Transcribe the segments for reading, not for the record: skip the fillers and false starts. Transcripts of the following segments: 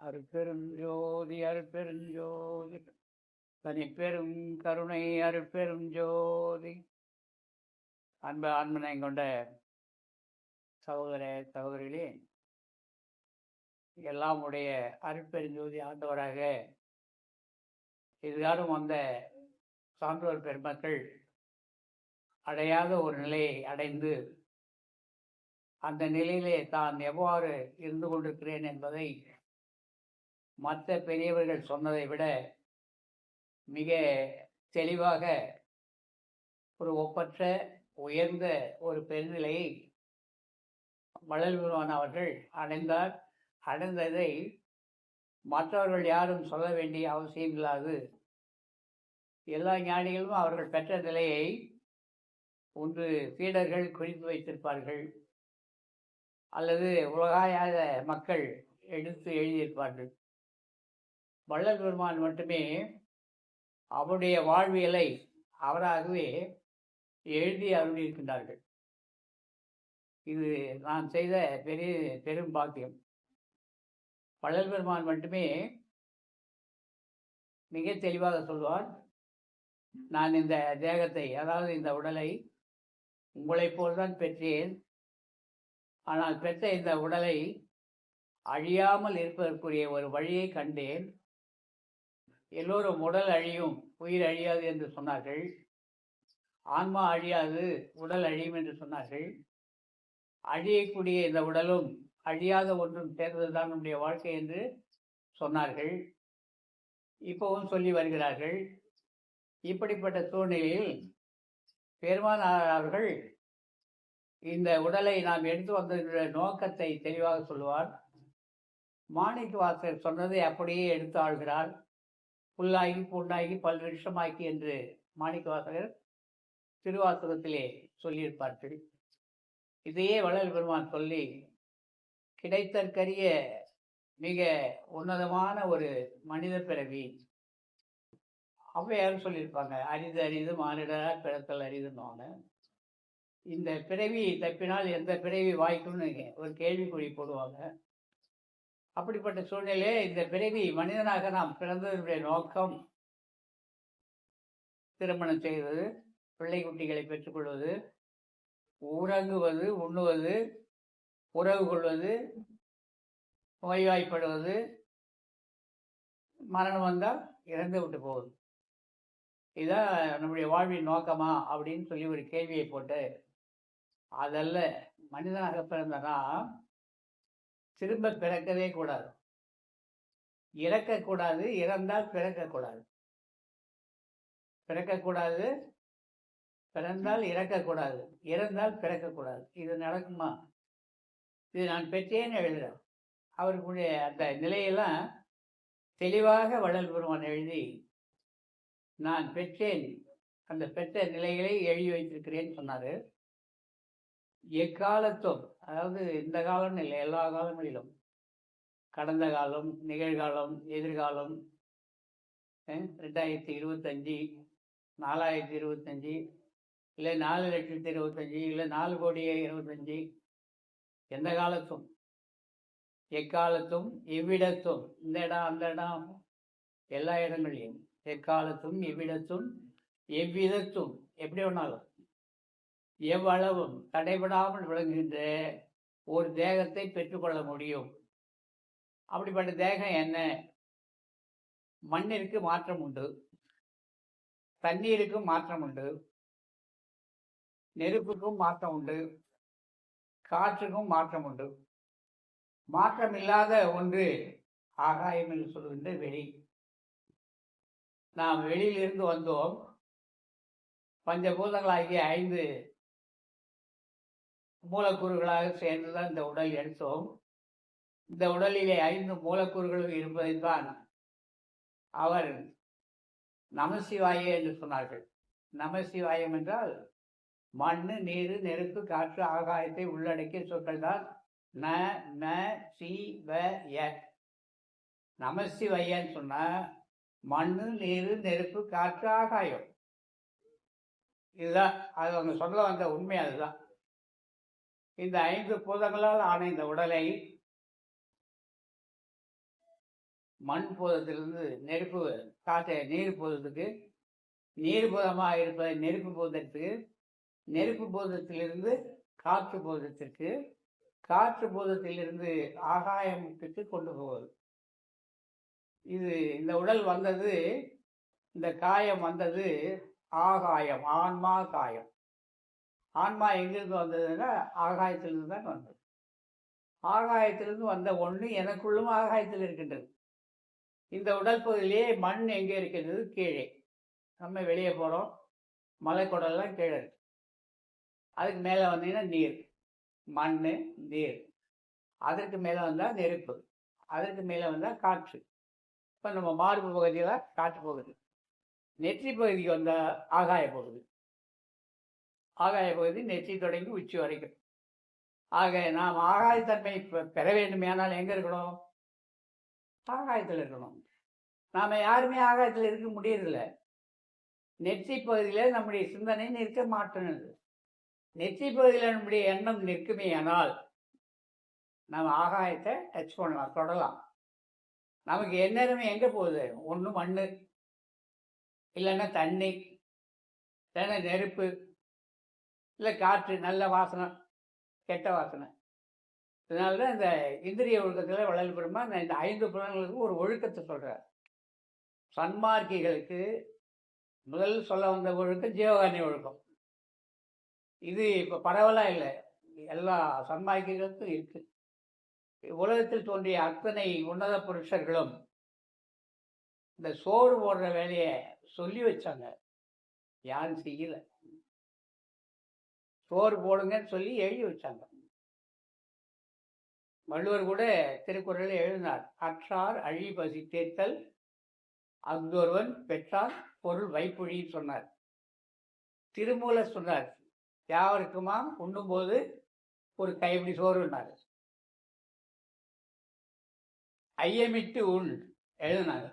அருட்பெருஞ்சோதி அருட்பெருஞ்சோதி தனிப்பெரும் கருணை அருட்பெருஞ்சோதி. ஆன்மனை கொண்ட சகோதர சகோதரிகளே, எல்லாம் உடைய அருட்பெருஞ்சோதி ஆண்டவராக இதுகாரும் வந்த சான்றோர் பெருமக்கள் அடையாத ஒரு நிலையை அடைந்து அந்த நிலையிலே தான் எவ்வாறு இருந்து கொண்டிருக்கிறேன் என்பதை மற்ற பெரியவர்கள் சொன்னதை விட மிக தெளிவாக ஒரு ஒப்பற்ற உயர்ந்த ஒரு பெருநிலையை வள்ளல் பெருமான் அவர்கள் அடைந்ததை மற்றவர்கள் யாரும் சொல்ல வேண்டிய அவசியம் இல்லாது எல்லா ஞானிகளும் அவர்கள் பெற்ற நிலையை ஒன்று சீடர்கள் குறித்து வைத்திருப்பார்கள், அல்லது உலகாயாத மக்கள் எடுத்து எழுதியிருப்பார்கள். வள்ளல் பெருமான் மட்டுமே அவருடைய வாழ்வியலை அவராகவே எழுதி அருளியிருக்கின்றார்கள். இது நான் செய்த பெரும் பாக்கியம். வள்ளல் பெருமான் மட்டுமே மிக தெளிவாக சொல்வார், நான் இந்த தேகத்தை, அதாவது இந்த உடலை உங்களைப் போல்தான் பெற்றேன். ஆனால் பெற்ற இந்த உடலை அழியாமல் இருப்பதற்குரிய ஒரு வழியை கண்டேன். எல்லோரும் உடல் அழியும், உயிர் அழியாது என்று சொன்னார்கள். ஆன்மா அழியாது, உடல் அழியும் என்று சொன்னார்கள். அழியக்கூடிய இந்த உடலும் அழியாத ஒன்றும் சேர்ந்ததுதான் நம்முடைய வாழ்க்கை என்று சொன்னார்கள். இப்பவும் சொல்லி வருகிறார்கள். இப்படிப்பட்ட சூழ்நிலையில் பெருமான் அவர்கள் இந்த உடலை நாம் எடுத்து வந்த நோக்கத்தை தெளிவாக சொல்லுவார். மாணிக்க வாசகர் சொன்னதை அப்படியே எடுத்து ஆள்கிறார். புல்லாகி பூண்டாகி பல்விருஷமாக்கி என்று மாணிக்க வாசகர் திருவாசகத்திலே சொல்லியிருப்பார்கள். இதையே வள்ளல் பெருமான் சொல்லி கிடைத்தற்கரிய மிக உன்னதமான ஒரு மனித பிறவி ஔவையாரும் சொல்லியிருப்பாங்க, அரிது அரிது மானிடரா பிறத்தல் அரிதுன்னு. இந்த பிறவி தப்பினால் எந்த பிறவி வாய்க்கும்னு ஒரு கேள்விக்குறி போடுவாங்க. அப்படிப்பட்ட சூழ்நிலையே இந்த பிறவி மனிதனாக நாம் பிறந்ததனுடைய நோக்கம் திருமணம் செய்வது, பிள்ளை குட்டிகளை பெற்றுக்கொள்வது, உறங்குவது, உண்ணுவது, உறவு கொள்வது, நோய்வாய்ப்படுவது, மரணம் வந்தால் இறந்து விட்டு போகுது. இதுதான் நம்முடைய வாழ்வின் நோக்கமா அப்படின்னு சொல்லி ஒரு கேள்வியை போட்டு, அதல்ல, மனிதனாக பிறந்தனா திரும்ப பிறக்கவே கூடாது, இறக்கக்கூடாது, இறந்தால் பிறக்கக்கூடாது. பிறக்கக்கூடாது, பிறந்தால் இறக்கக்கூடாது, இறந்தால் பிறக்கக்கூடாது. இது நடக்குமா? இது நான் பெற்றேன்னு எழுதுறேன். அவருக்குடைய அந்த நிலையெல்லாம் தெளிவாக வள்ளல் பெருமான் எழுதி, நான் பெற்றேன், அந்த பெற்ற நிலைகளை எழுதி வைத்திருக்கிறேன்னு சொன்னார். எக்காலத்தும், அதாவது இந்த காலம் இல்லை, எல்லா காலங்களிலும், கடந்த காலம், நிகழ்காலம், எதிர்காலம், 2025, 4025, இல்லை 4,25,000, இல்லை 4,25,00,000, எந்த காலத்தும், எக்காலத்தும், எவ்விடத்தும், இந்த இடம் அந்த இடம், எல்லா இடங்களையும், எக்காலத்தும், எவ்விடத்தும், எவ்விதத்தும், எப்படி வேணாலும், எவ்வளவும் தடைபடாமல் விளங்குகின்ற ஒரு தேகத்தை பெற்றுக்கொள்ள முடியும். அப்படிப்பட்ட தேகம் என்ன? மண்ணிற்கு மாற்றம் உண்டு, தண்ணீருக்கும் மாற்றம் உண்டு, நெருப்புக்கும் மாற்றம் உண்டு, காற்றுக்கும் மாற்றம் உண்டு. மாற்றம் இல்லாத ஒன்று ஆகாயம் என்று சொல்கின்ற வெளி. நாம் வெளியிலிருந்து வந்தோம். பஞ்சபூதங்களாகிய 5 மூலக்கூறுகளாக சேர்ந்துதான் இந்த உடல் எடுத்தோம். இந்த உடலிலே 5 மூலக்கூறுகளும் இருப்பதைத்தான் அவர் நமசிவாய என்று சொன்னார்கள். நமசிவாயம் என்றால் மண், நீர், நெருப்பு, காற்று, ஆகாயத்தை உள்ளடக்கிய சொற்கள் தான் நமசிவய. நமசிவயன்னு சொன்னா மண், நீர், நெருப்பு, காற்று, ஆகாயம், இதுதான். அது அவங்க சொல்ல வந்த உண்மை அதுதான். இந்த 5 பூதங்களால் ஆன இந்த உடலை மண் பூதத்திலிருந்து நெருப்பு காற்றை நீர் பூதத்துக்கு, நீர் பூதமாக இருப்பதை நெருப்பு பூதத்திற்கு, நெருப்பு பூதத்திலிருந்து காற்று பூதத்திற்கு, காற்று பூதத்திலிருந்து ஆகாயத்துக்கு கொண்டு போவது. இது இந்த உடல் வந்தது, இந்த காயம் வந்தது ஆகாயம், ஆன்மா காயம். ஆன்மா எங்கிருந்து வந்ததுன்னா ஆகாயத்திலிருந்து தான் வந்தது. ஆகாயத்திலிருந்து வந்த ஒன்று எனக்குள்ளும் ஆகாயத்தில் இருக்கின்றது. இந்த உடல் பகுதியிலேயே மண் எங்கே இருக்கின்றது? கீழே. நம்ம வெளியே போகிறோம், மலைக்குடல்லாம் கீழே இருக்கு. அதுக்கு மேலே வந்தீங்கன்னா நீர், மண், நீர். அதற்கு மேலே வந்தால் நெருப்பு, அதற்கு மேலே வந்தால் காற்று. இப்போ நம்ம மார்பு பகுதியில் காற்று போகுது, நெற்றி பகுதிக்கு வந்தால் ஆகாய போகுது. ஆகாய பகுதி நெற்றி தொடங்கி உச்சி வரைக்கும். ஆக நாம் ஆகாயத்தன்மை பெற வேண்டுமேனால் எங்கே இருக்கணும்? ஆகாயத்தில் இருக்கணும். நாம் யாருமே ஆகாயத்தில் இருக்க முடியறதில்ல. நெற்றி பகுதியில் நம்முடைய சிந்தனை நிற்க மாட்டேங்குது. நெற்றி பகுதியில் நம்முடைய எண்ணம் நிற்குமே ஆனால் நம்ம ஆகாயத்தை டச் பண்ணலாம், தொடலாம். நமக்கு எந்நேரமே எங்கே போகுது? ஒன்று மண், இல்லைன்னா தண்ணி, இல்லைன்னா நெருப்பு, இல்லை காற்று, நல்ல வாசனை, கெட்ட வாசனை. இதனால தான் இந்த இந்திரிய ஒழுக்கத்தில் வள்ளல் பெருமான் இந்த 5 புலன்களுக்கு ஒரு ஒழுக்கத்தை சொல்கிறார். சன்மார்க்கிகளுக்கு முதல் சொல்ல வந்த ஒழுக்கம் ஜீவகாருண்ய ஒழுக்கம். இது இப்போ பரவலாக இல்லை, எல்லா சன்மார்க்கிகளுக்கும் இருக்கு. உலகத்தில் தோன்றிய அத்தனை உன்னத புருஷர்களும் இந்த சோறு போடுற வேலையை சொல்லி வச்சாங்க, யாரும் செய்யல. சோறு போடுங்கன்னு சொல்லி எழுதி வச்சாங்க. வள்ளுவர் கூட திருக்குறளில் எழுதினார், அற்றார் அழி பசி தேர்த்தல் அஃதொருவன் பெற்றார் பொருள் வைப்புழின்னு சொன்னார். திருமூலர் சொன்னார், யாவருக்குமா உண்ணும்போது ஒரு கைப்பிடி சோறுனார். ஐயமிட்டு உண் எழுதினாங்க.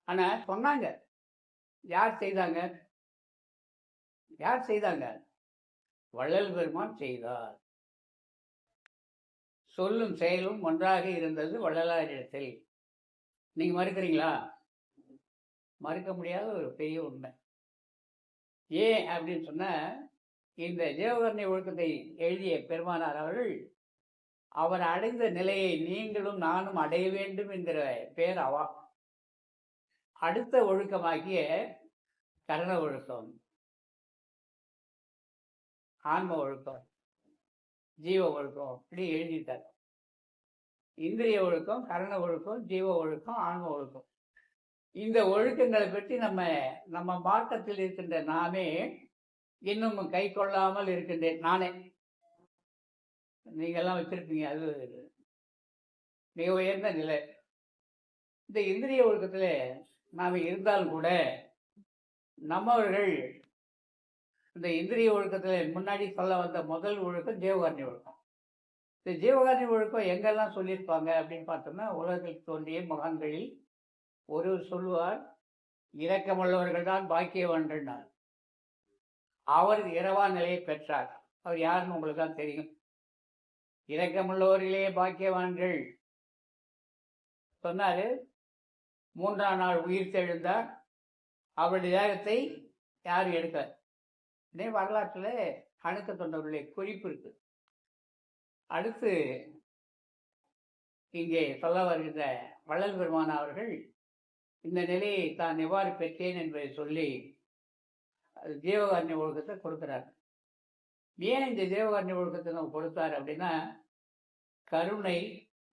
ஆனால் சொன்னாங்க, யார் செய்தாங்க? யார் செய்தாங்க? வள்ளல் பெருமான் செய்தார். சொல்லும் செயலும் ஒன்றாக இருந்தது வள்ளலாரிடத்தில். நீங்க மறுக்கிறீங்களா? மறுக்க முடியாத ஒரு பெரிய உண்மை. ஏன் அப்படின்னு சொன்ன, இந்த ஜீவகாருண்ய ஒழுக்கத்தை எழுதிய பெருமானார் அவர்கள் அவர் அடைந்த நிலையை நீங்களும் நானும் அடைய வேண்டும் என்கிற பேர் அவா. அடுத்த ஒழுக்கமாகிய கரண ஒழுக்கம், ஆன்ம ஒழுக்கம், ஜீவ ஒழுக்கம் இப்படி எழுதிட்டார். இந்திரிய ஒழுக்கம், கரண ஒழுக்கம், ஜீவ ஒழுக்கம், ஆன்ம ஒழுக்கம். இந்த ஒழுக்கங்களை பற்றி நம்ம மார்க்கத்தில் இருக்கின்ற நாமே இன்னும் கை கொள்ளாமல் இருக்கின்றேன். நானே, நீங்கள்லாம் வச்சிருப்பீங்க, அது மிக உயர்ந்த நிலை. இந்த இந்திரிய ஒழுக்கத்தில் நாம் இருந்தாலும் கூட நம்மவர்கள் இந்த இந்திரிய ஒழுக்கத்தில் முன்னாடி சொல்ல வந்த முதல் ஒழுக்கம் ஜீவகாருண்ய ஒழுக்கம். இந்த ஜீவகாருண்ய ஒழுக்கம் எங்கெல்லாம் சொல்லியிருப்பாங்க அப்படின்னு பார்த்தோம்னா, உலகத்தில் தோன்றிய மகான்களில் ஒருவர் சொல்லுவார், இரக்கமுள்ளவர்கள் தான் பாக்கியவான்கள். அவர் இரவா நிலையை பெற்றார். அவர் யாருன்னு உங்களுக்கு தான் தெரியும். இரக்கமுள்ளவர்களே பாக்கியவான்கள் சொன்னாரு. 3ஆம் நாள் உயிர் தெழுந்தார். அவருடைய தேகத்தை யாரும் எடுக்கல. இதே வரலாற்றில் அணுக்க தொண்டர்களுடைய குறிப்பு இருக்கு. அடுத்து இங்கே சொல்ல வருகின்ற வள்ளல் பெருமான் அவர்கள் இந்த நிலையை தான் எவ்வாறு பெற்றேன் என்பதை சொல்லி ஜீவகாருண்ய ஒழுக்கத்தை கொடுக்கிறார். ஏன் இந்த ஜீவகாருண்ய ஒழுக்கத்தை நம்ம கொடுத்தார் அப்படின்னா, கருணை,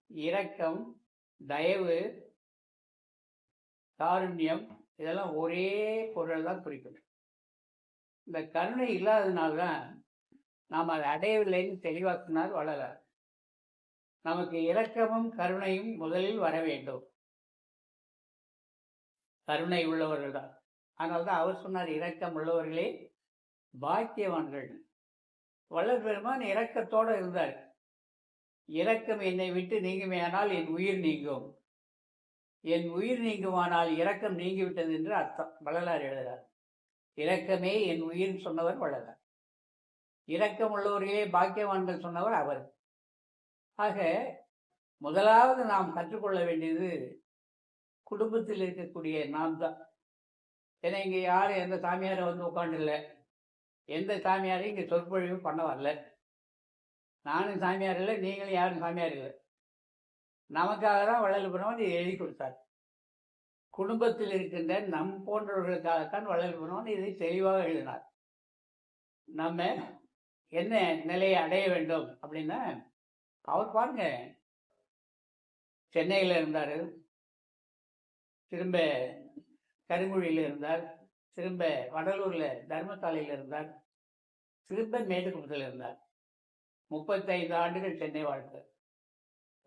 இரக்கம், தயவு, காருண்யம் இதெல்லாம் ஒரே பொருள் தான் குறிக்கும். இந்த கருணை இல்லாததுனால்தான் நாம் அதை அடையவில்லைன்னு தெளிவாக்கினார் வள்ளலார். நமக்கு இரக்கமும் கருணையும் முதலில் வர வேண்டும். கருணை உள்ளவர்கள் தான். அதனால தான் அவர் சொன்னார், இரக்கம் உள்ளவர்களே பாக்கியவான்கள். வள்ளல் பெருமான் இரக்கத்தோடு இருந்தார். இரக்கம் என்னை விட்டு நீங்குமேயானால் என் உயிர் நீங்கும், என் உயிர் நீங்குமானால் இரக்கம் நீங்கிவிட்டது என்று அர்த்தம். வள்ளலார் எழுதுகிறார். இரக்கமே என் உயிர் சொன்னவர் வள்ளலார். இரக்கம் உள்ளவர்களே பாக்கியவான்கள் சொன்னவர் அவர். ஆக முதலாவது நாம் கற்றுக்கொள்ள வேண்டியது குடும்பத்தில் இருக்கக்கூடிய நாம் தான். ஏன்னா இங்கே யாரும் எந்த சாமியாரை வந்து உட்காந்துல, எந்த சாமியாரையும் இங்கே சொற்பொழிவு பண்ண வரல. நானும் சாமியார் இல்லை, நீங்களும் யாரும் சாமியார் இல்லை. நமக்காக தான் வள்ளல் பெருமான் இதை எழுதி கொடுத்தார். குடும்பத்தில் இருக்கின்ற நம் போன்றவர்களுக்காகத்தான் வள்ளல் பெருமான் இதை தெளிவாக எழுதினார். நம்ம என்ன நிலையை அடைய வேண்டும் அப்படின்னா, அவர் பாருங்க, சென்னையில் இருந்தார், திரும்ப கருங்குழியில் இருந்தார், திரும்ப வடலூரில் தர்மசாலையில் இருந்தார், திரும்ப மேட்டுக்குப்பத்தில் இருந்தார். 35 ஆண்டுகள் சென்னை வாழ்க்கை,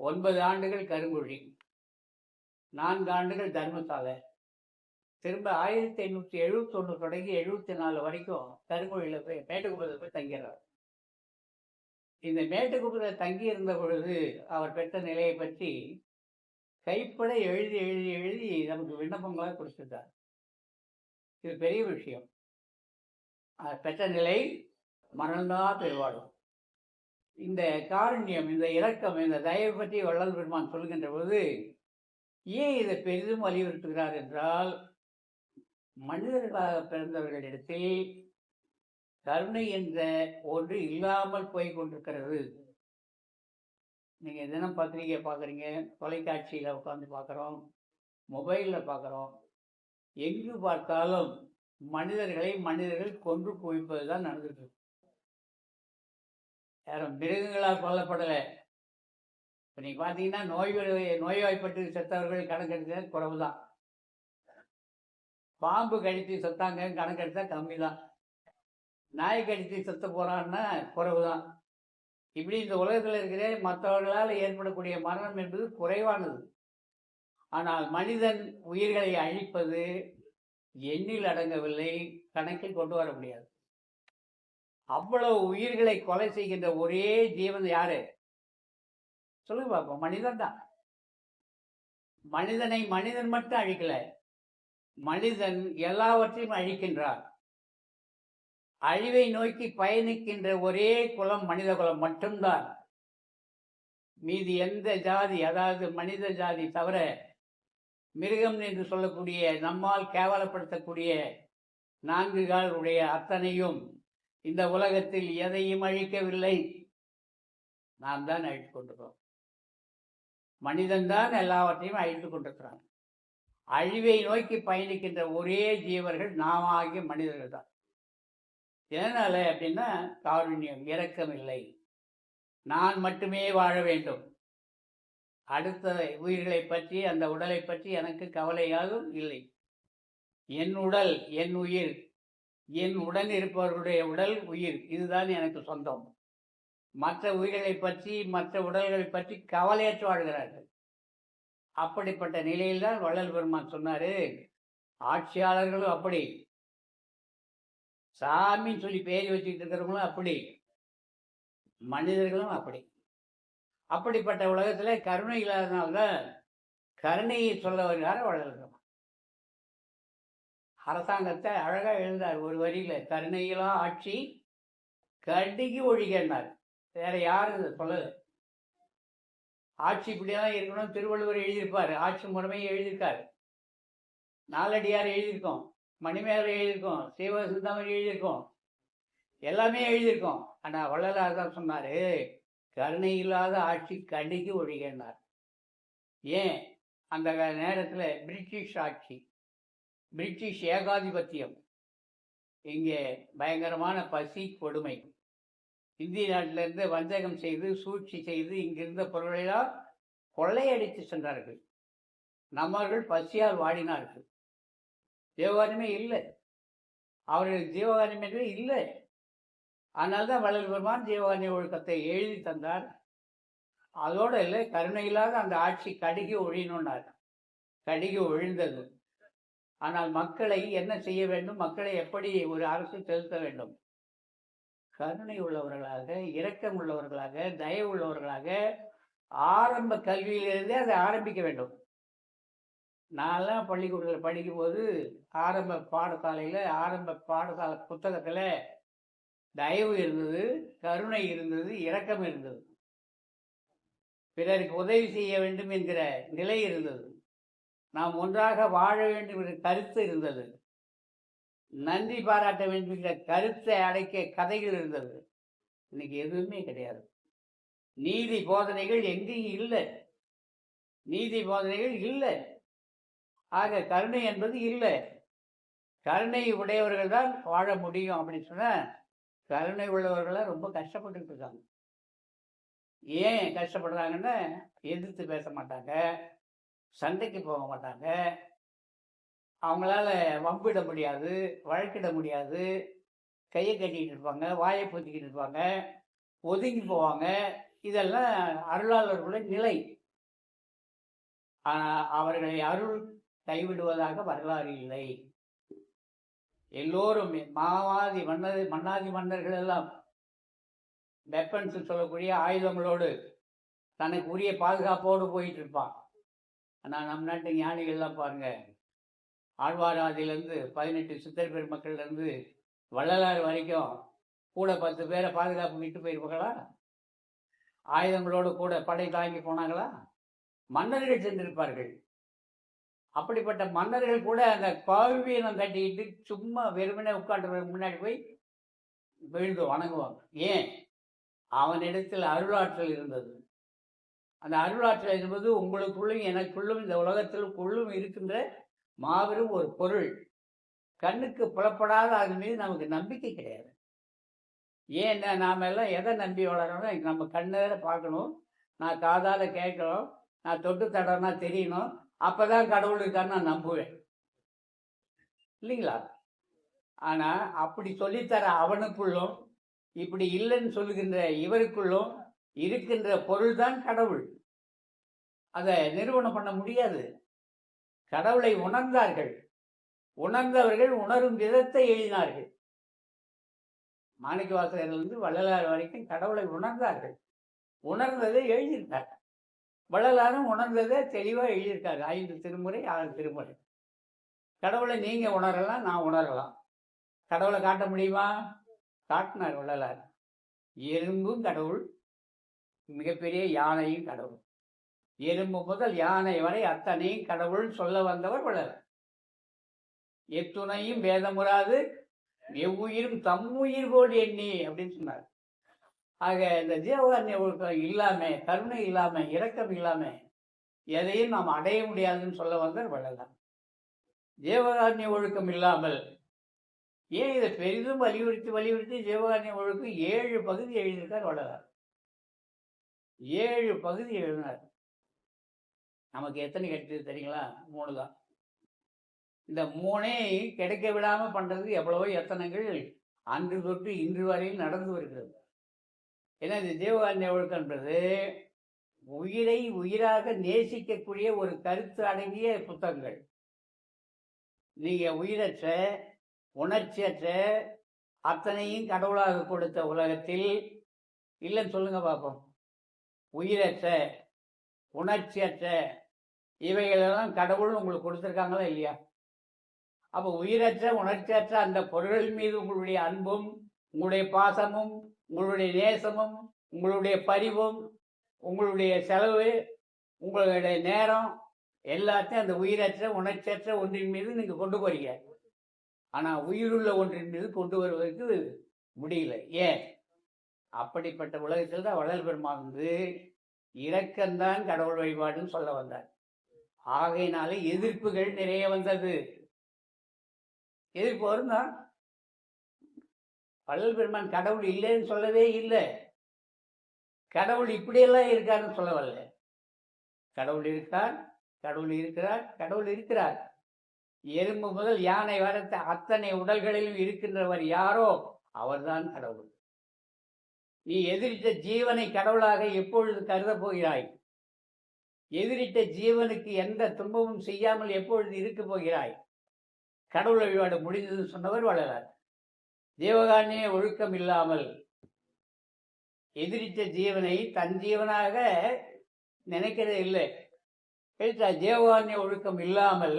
9 ஆண்டுகள் கருங்குழி, 4 ஆண்டுகள் தர்மசாலை, திரும்ப 1871 தொடங்கி 74 வரைக்கும் கருங்குழியில் போய் மேட்டுக்குப்பத்தில் போய் தங்கிறார். இந்த மேட்டுக்குப்பத்தில் தங்கி இருந்த பொழுது அவர் பெற்ற நிலையை பற்றி கைப்பட எழுதி எழுதி எழுதி நமக்கு விண்ணப்பங்களாக கொடுத்துட்டார். இது பெரிய விஷயம். பெற்ற நிலை மறந்தா பெருவாடும். இந்த காருண்யம், இந்த இரக்கம், இந்த தயவு பற்றி வள்ளல் பெருமான் சொல்கின்ற பொழுது ஏன் இதை பெரிதும் வலியுறுத்துகிறார் என்றால், மனிதர்களாக பிறந்தவர்களிடத்தில் கருணை என்ற ஒன்று இல்லாமல் போய் கொண்டிருக்கிறது. நீங்கள் தினம் பத்திரிகை பார்க்குறீங்க, தொலைக்காட்சியில் உட்காந்து பார்க்குறோம், மொபைலில் பார்க்குறோம். எங்கு பார்த்தாலும் மனிதர்கள் கொன்று குவிப்பது தான் நடந்துட்டு. யாரும் மிருகங்களால் கொல்லப்படலை. இப்போ நீங்கள் பார்த்தீங்கன்னா நோய்வாய்ப்பட்டு செத்தவர்கள் கணக்கெடுத்த குறைவு தான். பாம்பு கடித்து செத்தாங்க கணக்கெடுத்தா கம்மி தான். நாய் கடித்து செத்து போகிறான்னா குறைவு தான். இப்படி இந்த உலகத்தில் இருக்கிற மற்றவர்களால் ஏற்படக்கூடிய மரணம் என்பது குறைவானது. ஆனால் மனிதன் உயிர்களை அழிப்பது எண்ணில் அடங்கவில்லை, கணக்கில் கொண்டு வர முடியாது. அவ்வளவு உயிர்களை கொலை செய்கின்ற ஒரே ஜீவன் யாரு சொல்லுங்க பார்ப்போம்? மனிதன் தான். மனிதனை மனிதன் மட்டும் அழிக்கல, மனிதன் எல்லாவற்றையும் அழிக்கின்றார். அழிவை நோக்கி பயணிக்கின்ற ஒரே குலம் மனித குலம் மட்டும்தான். மீதி எந்த ஜாதி, அதாவது மனித ஜாதி தவிர மிருகம் என்று சொல்லக்கூடிய நம்மால் கேவலப்படுத்தக்கூடிய 4 கால் உடைய அத்தனையும் இந்த உலகத்தில் எதையும் அழிக்கவில்லை, நாம் தான் அழித்துக் கொண்டிருக்கிறோம். மனிதன் தான் எல்லாவற்றையும் அழித்துக் கொண்டிருக்கிறான். அழிவை நோக்கி பயணிக்கின்ற ஒரே ஜீவர்கள் நாம் ஆகிய மனிதர்கள் தான். எதனால அப்படின்னா, காருண்யம், இரக்கம் இல்லை. நான் மட்டுமே வாழ வேண்டும், அடுத்த உயிர்களை பற்றி, அந்த உடலை பற்றி எனக்கு கவலையாகவும் இல்லை. என் உடல், என் உயிர், என் உடன் இருப்பவர்களுடைய உடல், உயிர், இதுதான் எனக்கு சொந்தம். மற்ற உயிர்களை பற்றி, மற்ற உடல்களை பற்றி கவலையற்று வாழ்கிறார்கள். அப்படிப்பட்ட நிலையில்தான் வள்ளல் பெருமான் சொன்னாரு, ஆட்சியாளர்களும் அப்படி, சாமின்னு சொல்லி பேர் வச்சுக்கிட்டு இருக்கிறவங்களும் அப்படி, மனிதர்களும் அப்படி. அப்படிப்பட்ட உலகத்துல கருணை இல்லாதனால்தான் கருணையை சொல்ல வருகிறார வள்ளல் பெருமான். அரசாங்கத்தை அழகா எழுந்தார் ஒரு வரியில, கருணையிலா ஆட்சி கடிகி ஒழிகன்னார். வேற யாரும் சொல்லலை. ஆட்சி இப்படிதான் இருக்கணும் திருவள்ளுவர் எழுதியிருப்பார், ஆட்சி முறைமையை எழுதியிருக்காரு, நாலடியார் எழுதியிருக்கோம், மணிமேகலை எழுதியிருக்கோம், சீவ சிந்தாமணி எழுதியிருக்கோம், எல்லாமே எழுதியிருக்கோம். ஆனால் வள்ளலார் தான் சொன்னார், கருணை இல்லாத ஆட்சி கடிக்கு ஒழிகன்னார். ஏன்? அந்த நேரத்தில் பிரிட்டிஷ் ஆட்சி, பிரிட்டிஷ் ஏகாதிபத்தியம், இங்கே பயங்கரமான பசி கொடுமை, இந்திய நாட்டிலிருந்து வஞ்சகம் செய்து சூழ்ச்சி செய்து இங்கிருந்த பொருளையெல்லாம் கொள்ளையடித்து சென்றார்கள். நம்மவர்கள் பசியால் வாடினார்கள். ஜீவகாரியமே இல்லை, அவர்களுக்கு ஜீவகாரியமே இல்லை. அதனால தான் வள்ளல் பெருமான் ஜீவகாரிய ஒழுக்கத்தை எழுதி தந்தார். அதோடு இல்லை, கருணை இல்லாத அந்த ஆட்சி கடுகி ஒழியணுன்னார். கடுகி ஒழிந்தது. ஆனால் மக்களை என்ன செய்ய வேண்டும், மக்களை எப்படி ஒரு அரசு செலுத்த வேண்டும்? கருணை உள்ளவர்களாக, இரக்கம் உள்ளவர்களாக, தயவு உள்ளவர்களாக ஆரம்ப கல்வியிலிருந்தே அதை ஆரம்பிக்க வேண்டும். நான்லாம் பள்ளிக்கூடத்தில் படிக்கும்போது ஆரம்ப பாடசாலை புத்தகத்தில் தயவு இருந்தது, கருணை இருந்தது, இரக்கம் இருந்தது. பிறருக்கு உதவி செய்ய வேண்டும் என்கிற நிலை இருந்தது. நாம் ஒன்றாக வாழ வேண்டும் என்ற கருத்து இருந்தது. நன்றி பாராட்ட வேண்டும் என்ற கருத்தை அடைக்க கதைகள் இருந்தது. இன்னைக்கு எதுவுமே கிடையாது. நீதி போதனைகள் எங்கேயும் இல்லை. நீதி போதனைகள் இல்லை. ஆக கருணை என்பது இல்லை. கருணை உடையவர்கள் தான் வாழ முடியும் அப்படின்னு சொன்ன கருணை உள்ளவர்களாக ரொம்ப கஷ்டப்பட்டு இருக்காங்க. ஏன் கஷ்டப்படுறாங்கன்னா, எதிர்த்து பேச மாட்டாங்க, சண்டைக்கு போக மாட்டாங்க, அவங்களால வம்பிட முடியாது, வழக்கிட முடியாது, கையை கட்டிக்கிட்டு இருப்பாங்க, வாயை பொத்திக்கிட்டு இருப்பாங்க, ஒதுங்கி போவாங்க. இதெல்லாம் அருளாளர்களுடைய நிலை. ஆனால் அவர்களை அருள் கைவிடுவதாக வரலாறு இல்லை. எல்லோரும் மாவாதி மன்னாதி மன்னர்கள் எல்லாம் வெப்பன்ஸ் சொல்லக்கூடிய ஆயுதங்களோடு தனக்கு உரிய பாதுகாப்போடு போயிட்டு இருப்பான். ஆனால் நம் நாட்டு ஞானிகள்லாம் பாருங்க, ஆழ்வாராதியிலேருந்து 18 சித்தர் பெருமக்கள்லேருந்து வள்ளலார் வரைக்கும் கூட 10 பேரை பாதுகாப்பு விட்டு போயிருப்பாங்களா? ஆயுதங்களோடு கூட படை தாங்கி போனாங்களா? மன்னர்கள் சென்றிருப்பார்கள். அப்படிப்பட்ட மன்னர்கள் கூட அந்த பாவியனம் கட்டிக்கிட்டு சும்மா வெறுமனே உட்காந்துறதுக்கு முன்னாடி போய் விழுந்து வணங்குவாங்க. ஏன்? அவனிடத்தில் அருளாற்றல் இருந்தது. அந்த அருளாற்றல் என்பது உங்களுக்குள்ளும் எனக்குள்ளும் இந்த உலகத்திற்குள்ளும் இருக்கின்ற மாபெரும் ஒரு பொருள். கண்ணுக்கு புலப்படாத அது மீது நமக்கு நம்பிக்கை கிடையாது. ஏன்னா நாம எல்லாம் எதை நம்பி வளரணும்? நம்ம கண்ணேற பார்க்கணும், நான் காதால கேட்கணும், நான் தொட்டு தடனா தெரியணும், அப்பதான் கடவுள் இருக்கான்னு நான் நம்புவேன், இல்லைங்களா? ஆனா அப்படி சொல்லித்தர அவனுக்குள்ளும் இப்படி இல்லைன்னு சொல்லுகின்ற இவருக்குள்ளும் இருக்கின்ற பொருள் தான் கடவுள். அதை நிறுவனம் பண்ண முடியாது. கடவுளை உணர்ந்தார்கள். உணர்ந்தவர்கள் உணரும் விதத்தை எழுதினார்கள். மாணிக்கவாசகர்லேருந்து வள்ளலார் வரைக்கும் கடவுளை உணர்ந்தார்கள். உணர்ந்ததை எழுதியிருக்காங்க. வள்ளலாரும் உணர்ந்ததை தெளிவாக எழுதியிருக்காரு. 5 திருமுறை 6 திருமுறை. கடவுளை நீங்க உணரலாம், நான் உணரலாம். கடவுளை காட்ட முடியுமா? காட்டினார் வள்ளலார். எறும்பும் கடவுள், மிகப்பெரிய யானையும் கடவுள். எறும்பு முதல் யானை வரை அத்தனையும் கடவுள் சொல்ல வந்தவர் வள்ளலார். எத்துணையும் வேதமுறாது எவ்வுயிரும் தம்முயிர் போல் எண்ணி அப்படின்னு சொன்னார். ஆக இந்த ஜீவகாருண்ய ஒழுக்கம் இல்லாம, கருணை இல்லாம, இரக்கம் இல்லாம எதையும் நாம் அடைய முடியாதுன்னு சொல்ல வந்தார் வள்ளலார். ஜீவகாருண்ய ஒழுக்கம் இல்லாமல் ஏன் இதை பெரிதும் வலியுறுத்தி ஜீவகாருண்ய ஒழுக்கம் 7 பகுதி எழுதியிருக்கார் வள்ளலார். 7 பகுதி எழுதினார். நமக்கு எத்தனை கிடைச்சது தெரியுங்களா? 3 தான். இந்த 3 கிடைக்க விடாம பண்றது எவ்வளவோ எத்தனைகள் அன்று தொட்டு இன்று வரையில் நடந்து வருகிறது. ஏன்னா இந்த ஜீவகாருண்ய ஒழுக்கன்றது உயிரை உயிராக நேசிக்கக்கூடிய ஒரு கருத்து அடங்கிய புத்தகங்கள். நீங்க உயிரற்ற உணர்ச்சியற்ற அத்தனையும் கடவுளாக கொடுத்த உலகத்தில் இல்லைன்னு சொல்லுங்க பார்ப்போம். உயிரற்ற உணர்ச்சியற்ற இவைகளெல்லாம் கடவுள் உங்களுக்கு கொடுத்துருக்காங்களா இல்லையா? அப்போ உயிரற்ற உணர்ச்சியற்ற அந்த பொருள் மீது உங்களுடைய அன்பும், உங்களுடைய பாசமும், உங்களுடைய நேசமும், உங்களுடைய பரிவும், உங்களுடைய செலவு, உங்களுடைய நேரம் எல்லாத்தையும் அந்த உயிரற்ற உணர்ச்சியற்ற ஒன்றின் மீது நீங்கள் கொண்டு போறீங்க. ஆனால் உயிருள்ள ஒன்றின் மீது கொண்டு வருவதற்கு முடியல. ஏன்? அப்படிப்பட்ட உலகத்தில் தான் வள்ளல் பெருமான் வந்து இரக்கம்தான் கடவுள் வழிபாடுன்னு சொல்ல வந்தார். ஆகையினால எதிர்ப்புகள் நிறைய வந்தது. எதிர்ப்பு வரும் தான். வள்ளல் பெருமான் கடவுள் இல்லைன்னு சொல்லவே இல்லை. கடவுள் இப்படியெல்லாம் இருக்காருன்னு சொல்ல வரல. கடவுள் இருக்கார், கடவுள் இருக்கிறார், கடவுள் இருக்கிறார். எறும்பு முதல் யானை வரை அத்தனை உடல்களிலும் இருக்கின்றவர் யாரோ அவர்தான் கடவுள். நீ எதிரிட்ட ஜீவனை கடவுளாக எப்பொழுது கருத போகிறாய்? எதிரிட்ட ஜீவனுக்கு எந்த துன்பமும் செய்யாமல் எப்பொழுது இருக்க போகிறாய்? கடவுள் வழிபாடு முடிந்ததுன்னு சொன்னவர் வள்ளலார். ஜீவகாருண்ய ஒழுக்கம் இல்லாமல் எதிரிட்ட ஜீவனை தன் ஜீவனாக நினைக்கிறது இல்லை. ஜீவகாருண்ய ஒழுக்கம் இல்லாமல்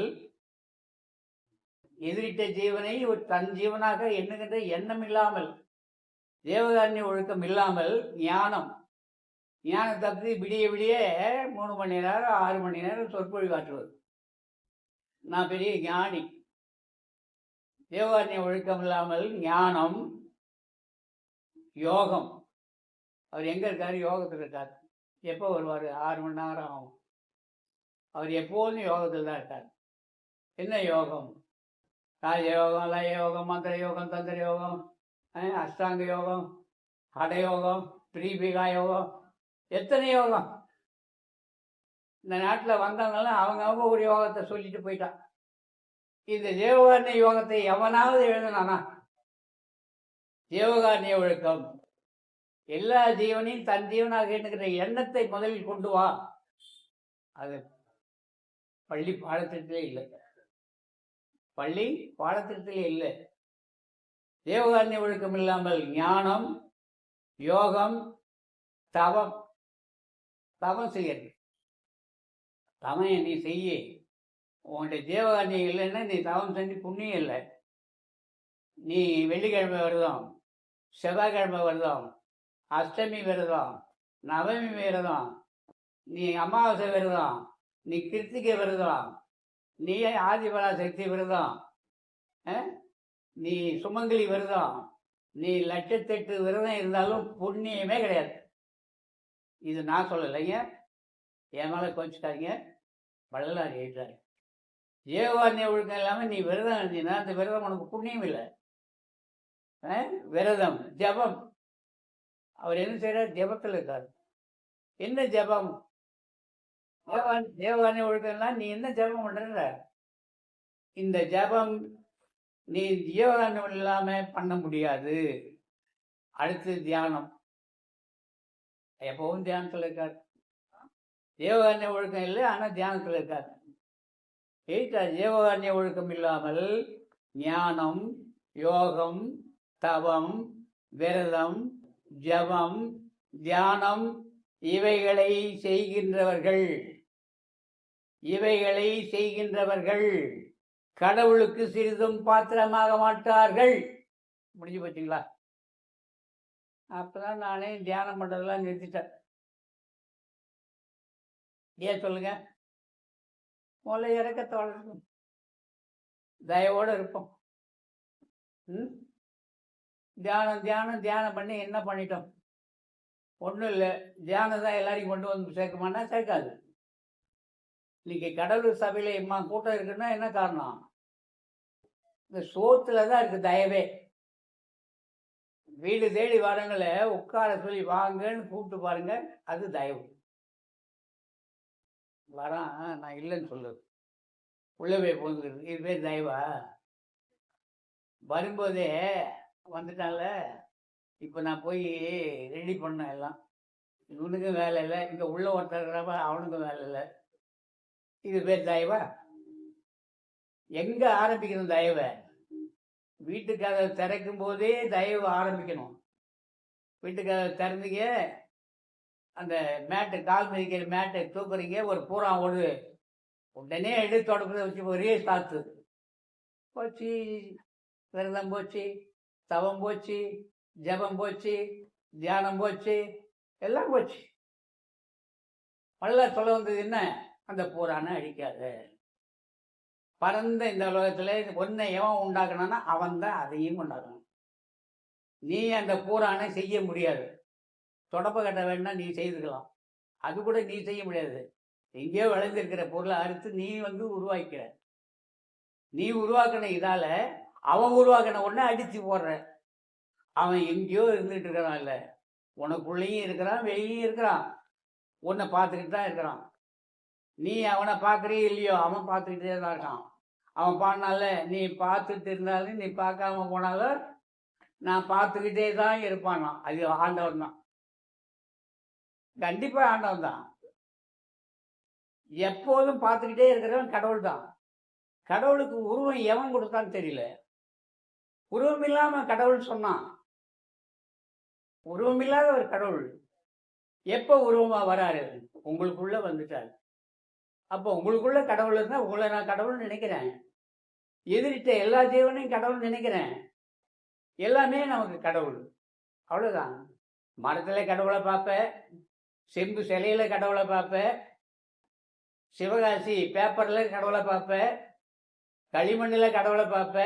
எதிரிட்ட ஜீவனை ஒரு தன் ஜீவனாக எண்ணுகின்ற எண்ணம் இல்லாமல், ஜீவகாருண்ய ஒழுக்கம் இல்லாமல் ஞானம், ஞானத்தை பற்றி விடிய விடிய 3 மணி நேரம் 6 மணி நேரம் சொற்பொழிவு ஆற்றுவது. நான் பெரிய ஞானி. ஜீவகாருண்ய ஒழுக்கம் இல்லாமல் ஞானம், யோகம். அவர் எங்கே இருக்கார்? யோகத்தில் இருக்கார். எப்போ வருவார்? 6 மணி நேரம் ஆகும். அவர் எப்போதும் யோகத்தில் தான் இருக்கார். என்ன யோகம்? ராஜ யோகம், லய யோகம், மந்திர யோகம், தந்திர யோகம், அஷ்டாங்க யோகம், ஹடயோகம், திரிபிகா யோகம், எத்தனை யோகம். இந்த நாட்டில் வந்தவங்க அவங்க ஒரு யோகத்தை சொல்லிட்டு போயிட்டான். இந்த ஜீவகாருண்ய யோகத்தை எவனாவது எழுதுனானா? ஜீவகாருண்ய ஒழுக்கம் எல்லா ஜீவனையும் தன் ஜீவனாக எண்ணுகிற எண்ணத்தை முதலில் கொண்டு வா. அது பள்ளி பாடத்திட்டத்திலே இல்லை. பள்ளி பாடத்திட்டத்திலே இல்லை. ஜீவகாருண்ய ஒழுக்கம் இல்லாமல் ஞானம், யோகம், தவம். தவம் செய்யறது. தவம் நீ செய்ய. உன்னுடைய ஜீவகாருண்யம் இல்லைன்னா நீ தவம் செஞ்சு புண்ணியம் இல்லை. நீ வெள்ளிக்கிழமை விரதம், செவ்வாய்க்கிழமை விரதம், அஷ்டமி விரதம், நவமி விரதம், நீ அமாவாசை விரதம், நீ கிருத்திகை விரதம், நீ ஆதிபராசக்தி விரதம், நீ சுமங்கலி விரதம், நீ 1,08 விரதம் இருந்தாலும் புண்ணியமே கிடையாது. இது நான் சொல்லலைங்க, என் மேலே கோச்சிக்காதீங்க. வள்ளலார் எழுதுறாரு. ஜீவகாருண்ய ஒழுக்கம் இல்லாமல் நீ விரதம் இருந்தீங்கன்னா அந்த விரதம் உனக்கு புண்ணியம் இல்லை. விரதம், ஜபம். அவர் என்ன செய்யறார்? ஜபத்தில் இருக்கார். என்ன ஜபம்? ஜீவகாருண்ய ஒழுக்கம்லாம் நீ என்ன ஜபம் பண்ற? இந்த ஜபம் நீ ஜீவகாருண்யம் இல்லாம பண்ண முடியாது. அடுத்து தியானம். எப்பவும் தியானத்தில் இருக்கார். ஜீவகாருண்ய ஒழுக்கம் இல்லை, ஆனால் தியானத்தில் இருக்கார். ஜீவகாருண்ய ஒழுக்கம் இல்லாமல் ஞானம், யோகம், தவம், விரதம், ஜபம், தியானம் இவைகளை செய்கின்றவர்கள் கடவுளுக்கு சிறிதும் பாத்திரமாக மாட்டார்கள். முடிஞ்சு போச்சுங்களா? அப்பதான் நானே தியானம் பண்றதெல்லாம் நிறுத்திட்டேன். ஏன் சொல்லுங்க? முதல்ல இறக்கத்தோட இருக்கும், தயவோடு இருப்போம். தியானம் தியானம் தியானம் பண்ணி என்ன பண்ணிட்டோம்? ஒன்றும் இல்லை. தியானம் தான் எல்லாரையும் கொண்டு வந்து சேர்க்குமானா சேர்க்காது. இன்னைக்கு கடவுள் சபையில இம்மா கூட்டம் இருக்குன்னா என்ன காரணம்? இந்த சோத்துல தான் இருக்கு தயவே. வீடு தேடி வரங்களை உட்கார சொல்லி வாங்கன்னு கூப்பிட்டு பாருங்க, அது தயவு. வரான், நான் இல்லைன்னு சொல்லுது, உள்ளவே போந்துக்கிறது, இது பேர் தயவா? வரும்போதே வந்துட்டால, இப்போ நான் போய் ரெடி பண்ணேன் எல்லாம். இவனுக்கும் வேலை இல்லை, இங்கே உள்ள ஒருத்தர் இருக்கிறப்ப அவனுக்கும் வேலை இல்லை, இது பேர் தயவா? எங்கே ஆரம்பிக்கணும் தயவை? வீட்டுக்காக திறக்கும் போதே தயவு ஆரம்பிக்கணும். வீட்டுக்காக திறந்தீங்க, அந்த மேட்டை கால் மிதிக்கிற மேட்டை தூக்குறீங்க, ஒரு பூரா ஓடுது, உடனே எடுத்து தொடப்பதை வச்சு ஒரே காத்து போச்சு. விரதம் போச்சு, தவம் போச்சு, ஜபம் போச்சு, தியானம் போச்சு, எல்லாம் போச்சு. வள்ளலார் சொல்ல வந்தது என்ன? அந்த பூரானை அழிக்காத. பரந்த இந்த உலகத்தில் ஒன்றை எவன் உண்டாக்கணும்னா அவன் தான் அதையும் உண்டாக்கணும். நீ அந்த பூரானை செய்ய முடியாது. தொடப்ப கட்ட வேணும்னா நீ செய்துக்கலாம், அது கூட நீ செய்ய முடியாது. எங்கேயோ விளைஞ்சிருக்கிற பொருளை அறுத்து நீ உருவாக்கிற. நீ உருவாக்கின இதால அவன் உருவாக்கின உடனே அடித்து போடுற. அவன் எங்கேயோ இருந்துகிட்டு இருக்கிறான், இல்லை உனக்குள்ளேயும் இருக்கிறான், வெளியும் இருக்கிறான், உன்னை பார்த்துக்கிட்டு தான் இருக்கிறான். நீ அவனை பார்க்குறியோ இல்லையோ, அவன் பார்த்துக்கிட்டே தான் இருக்கான். அவன் பாடினால நீ பார்த்துட்டு இருந்தாலும் நீ பார்க்காம போனாலும் நான் பார்த்துக்கிட்டே தான் இருப்பானா. அது ஆண்டவன் தான், கண்டிப்பாக ஆண்டவன் தான். எப்போதும் பார்த்துக்கிட்டே இருக்கிறவன் கடவுள் தான். கடவுளுக்கு உருவம் எவன் கொடுத்தான்னு தெரியல. உருவம் இல்லாமல் கடவுள் சொன்னான். உருவம் இல்லாத ஒரு கடவுள் எப்போ உருவமாக வராரு? உங்களுக்குள்ள வந்துட்டார். அப்போ உங்களுக்குள்ள கடவுள் இருந்தால் உங்களை நான் கடவுள் நினைக்கிறேன். எதிரிட்ட எல்லா ஜீவனையும் கடவுள் நினைக்கிறேன். எல்லாமே நமக்கு கடவுள், அவ்வளோதான். மரத்தில் கடவுளை பார்ப்பேன், செம்பு சிலையில் கடவுளை பார்ப்ப, சிவகாசி பேப்பரில் கடவுளை பார்ப்ப, களிமண்ணில் கடவுளை பார்ப்ப.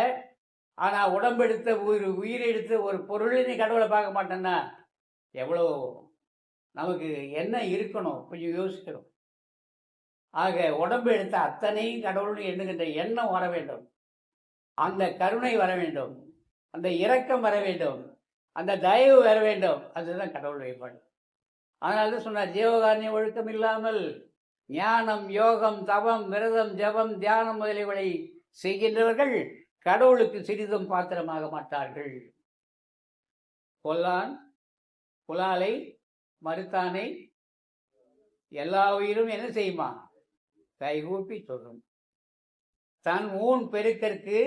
ஆனால் உடம்பெடுத்த உயிர் எடுத்த ஒரு பொருள் நீ கடவுளை பார்க்க மாட்டேன்னா எவ்வளோ நமக்கு என்ன இருக்கணும் கொஞ்சம் யோசிக்கணும். ஆக உடம்பு எடுத்த அத்தனையும் கடவுள்னு எண்ணுகின்ற எண்ணம் வர வேண்டும், அந்த கருணை வர வேண்டும், அந்த இரக்கம் வர வேண்டும், அந்த தயவு வர வேண்டும். அதுதான் கடவுள் வழிபாடு. அதனால தான் சொன்னார், ஜீவகாரண்ய ஒழுக்கம் இல்லாமல் ஞானம், யோகம், தவம், விரதம், ஜபம், தியானம் முதலியவளை செய்கின்றவர்கள் கடவுளுக்கு சிறிதும் பாத்திரமாக மாட்டார்கள். கொல்லான் புலாலை மறுத்தானை எல்லா உயிரும் என்ன செய்யுமா? கைகூப்பி சொல்லும். தன் ஊன் பெருக்கற்கு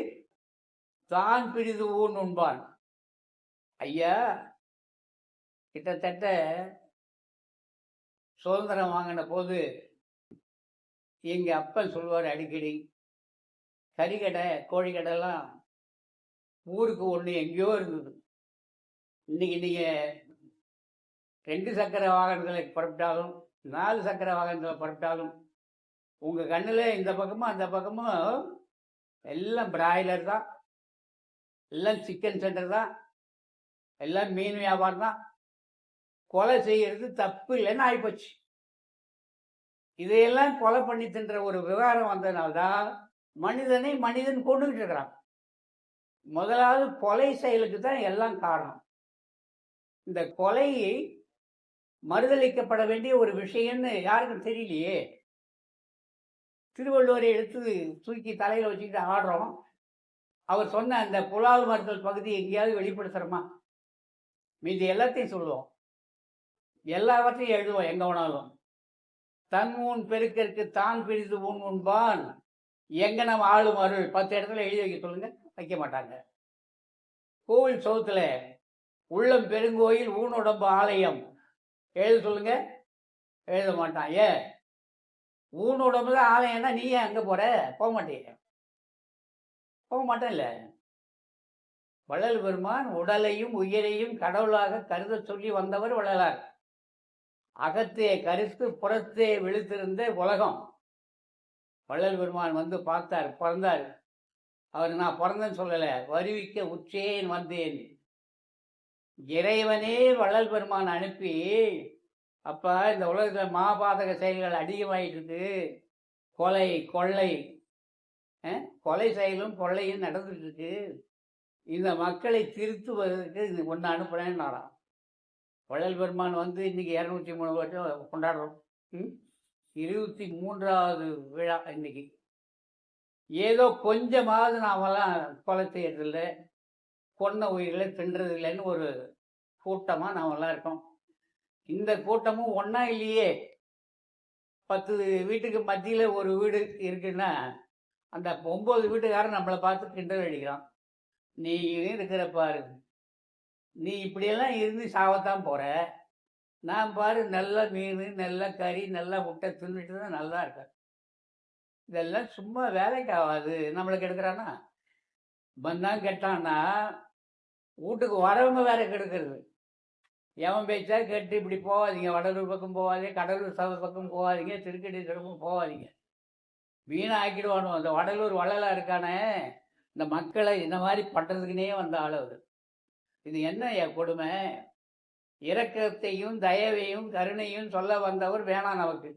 தான் பிரிது ஊன் உண்பான். ஐயா, கிட்டத்தட்ட சுதந்திரம் வாங்கின போது எங்கள் அப்பன் சொல்வார் அடிக்கடி, கறிக்கடை கோழிக்கடைலாம் ஊருக்கு ஒன்று எங்கேயோ இருந்தது. இன்னைக்கு நீங்கள் 2 சக்கர வாகனத்தில் புறப்பட்டாலும் 4 சக்கர வாகனத்தில் புறப்பட்டாலும் உங்கள் கண்ணில் இந்த பக்கமும் அந்த பக்கமும் எல்லாம் பிராய்லர் தான், எல்லாம் சிக்கன் சென்டர் தான், எல்லாம் மீன் வியாபாரம் தான். கொலை செய்கிறது தப்பு இல்லைன்னு ஆகிப்போச்சு. இதையெல்லாம் கொலை பண்ணி தின்ற ஒரு விவகாரம் வந்ததுனால்தான் மனிதனை மனிதன் கொண்டுகிட்டு இருக்கிறான். முதலாவது கொலை செயலுக்கு தான் எல்லாம் காரணம். இந்த கொலையை மறுதளிக்கப்பட வேண்டிய ஒரு விஷயம்னு யாருக்கும் தெரியலையே. திருவள்ளுவரை எடுத்து தூக்கி தலையில் வச்சுக்கிட்டு ஆடுறோம். அவர் சொன்ன அந்த புலால் மறுத்தல் பகுதி எங்கேயாவது வெளிப்படுத்துகிறோமா? மீதி எல்லாத்தையும் சொல்லுவோம், எல்லாவற்றையும் எழுதுவோம் எங்கே வேணாலும். தன் ஊன் பெருக்கற்கு தான் பிரிது ஊன் உண்பான், எங்கே நம்ம ஆளும் அருள் 10 இடத்துல எழுதி வைக்க சொல்லுங்க, வைக்க மாட்டாங்க. கோவில் சவுத்தில் உள்ளம் பெருங்கோயில் ஊன் உடம்பு ஆலயம் எழுத சொல்லுங்க, எழுத மாட்டான். ஏன்? ஊன் உடம்புல ஆலயம்னா நீ ஏன் அங்கே போகிற? போக மாட்டேங்க, போக மாட்டேன். இல்லை, வள்ளல் பெருமான் உடலையும் உயிரையும் கடவுளாக கருத சொல்லி வந்தவர் வள்ளலார். அகத்தே கருத்து புறத்தே விழுத்திருந்த உலகம். வள்ளல் பெருமான் வந்து பார்த்தார், பிறந்தார். அவர் நான் பிறந்தேன்னு சொல்லலை, வருவிக்க உற்றேன் வந்தேன். இறைவனே வள்ளல் பெருமான் அனுப்பி, அப்போ இந்த உலகத்தில் மாபாதக செயல்கள் அதிகமாகிட்டு இருக்கு, கொலை கொள்ளை கொலை செயலும் கொள்ளையும் நடந்துட்டு இருக்கு, இந்த மக்களை திருத்துவதற்கு இது ஒன்று அனுப்புனேன்னாராம். வள்ளல் பெருமான் வந்து இன்னைக்கு 203 வருஷம் கொண்டாடுறோம். 23வது விழா இன்னைக்கு. ஏதோ கொஞ்சமாவது நாமெல்லாம் கொலை செய்யறதில்லை, கொன்ன உயிர்களை தின்றதில்லைன்னு ஒரு கூட்டமாக நாமெல்லாம் இருக்கோம். இந்த கூட்டமும் ஒன்றா இல்லையே. 10 வீட்டுக்கு மத்தியில் ஒரு வீடு இருக்குன்னா அந்த 9 வீட்டுக்காரன் நம்மளை பார்த்து கிண்டல் அடிக்கிறான். நீ இருக்கிற பாரு, நீ இப்படியெல்லாம் இருந்து சாவத்தான் போகிற, நான் பாரு நல்ல மீன், நல்ல கறி, நல்ல முட்டை தின்னுட்டு தான் நல்லா இருக்க. இதெல்லாம் சும்மா வேலைக்கு ஆகாது. நம்மளுக்கு எடுக்கிறான்னா வந்தான் கெட்டான்னா வீட்டுக்கு வரவங்க வேற கெடுக்கிறது. எவன் பேச்சா கேட்டு இப்படி போகாதீங்க, வடலூர் பக்கம் போகாதீங்க, கடலூர் சவுத் பக்கம் போகாதீங்க, திருக்கடி பக்கம் போகாதீங்க, வீணாக ஆக்கிடுவானோ. அந்த வடலூர் வள்ளலாக இருக்கானே, இந்த மக்களை இந்த மாதிரி பண்ணுறதுக்குனே வந்த ஆளவு. இது என்ன கொடுமை? இரக்கத்தையும் தயவையும் கருணையும் சொல்ல வந்தவர் வேணாம் நமக்கு.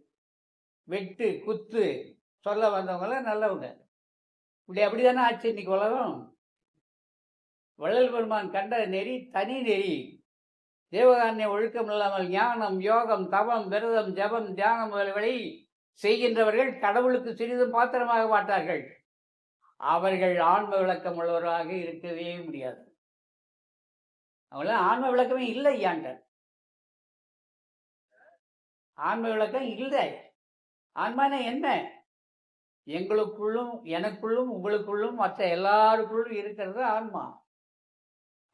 வெட்டு குத்து சொல்ல வந்தவங்கள நல்லவங்க. இப்படி அப்படிதானே ஆச்சு இன்னைக்கு உலகம். வள்ளல் பெருமான் கண்ட நெறி தனி நெறி. தேவகாரண்ய ஒழுக்கம் இல்லாமல் ஞானம், யோகம், தவம், விரதம், ஜபம், தியானம் முதல்வரை செய்கின்றவர்கள் கடவுளுக்கு சிறிதும் பாத்திரமாக மாட்டார்கள். அவர்கள் ஆன்ம விளக்கம் உள்ளவராக இருக்கவே முடியாது. அவங்கள ஆன்ம விளக்கமே இல்லை. ஐயாண்ட ஆன்ம விளக்கம் இல்லை. ஆன்மான என்ன? எங்களுக்குள்ளும் எனக்குள்ளும் உங்களுக்குள்ளும் மற்ற எல்லாருக்குள்ளும் இருக்கிறது ஆன்மா.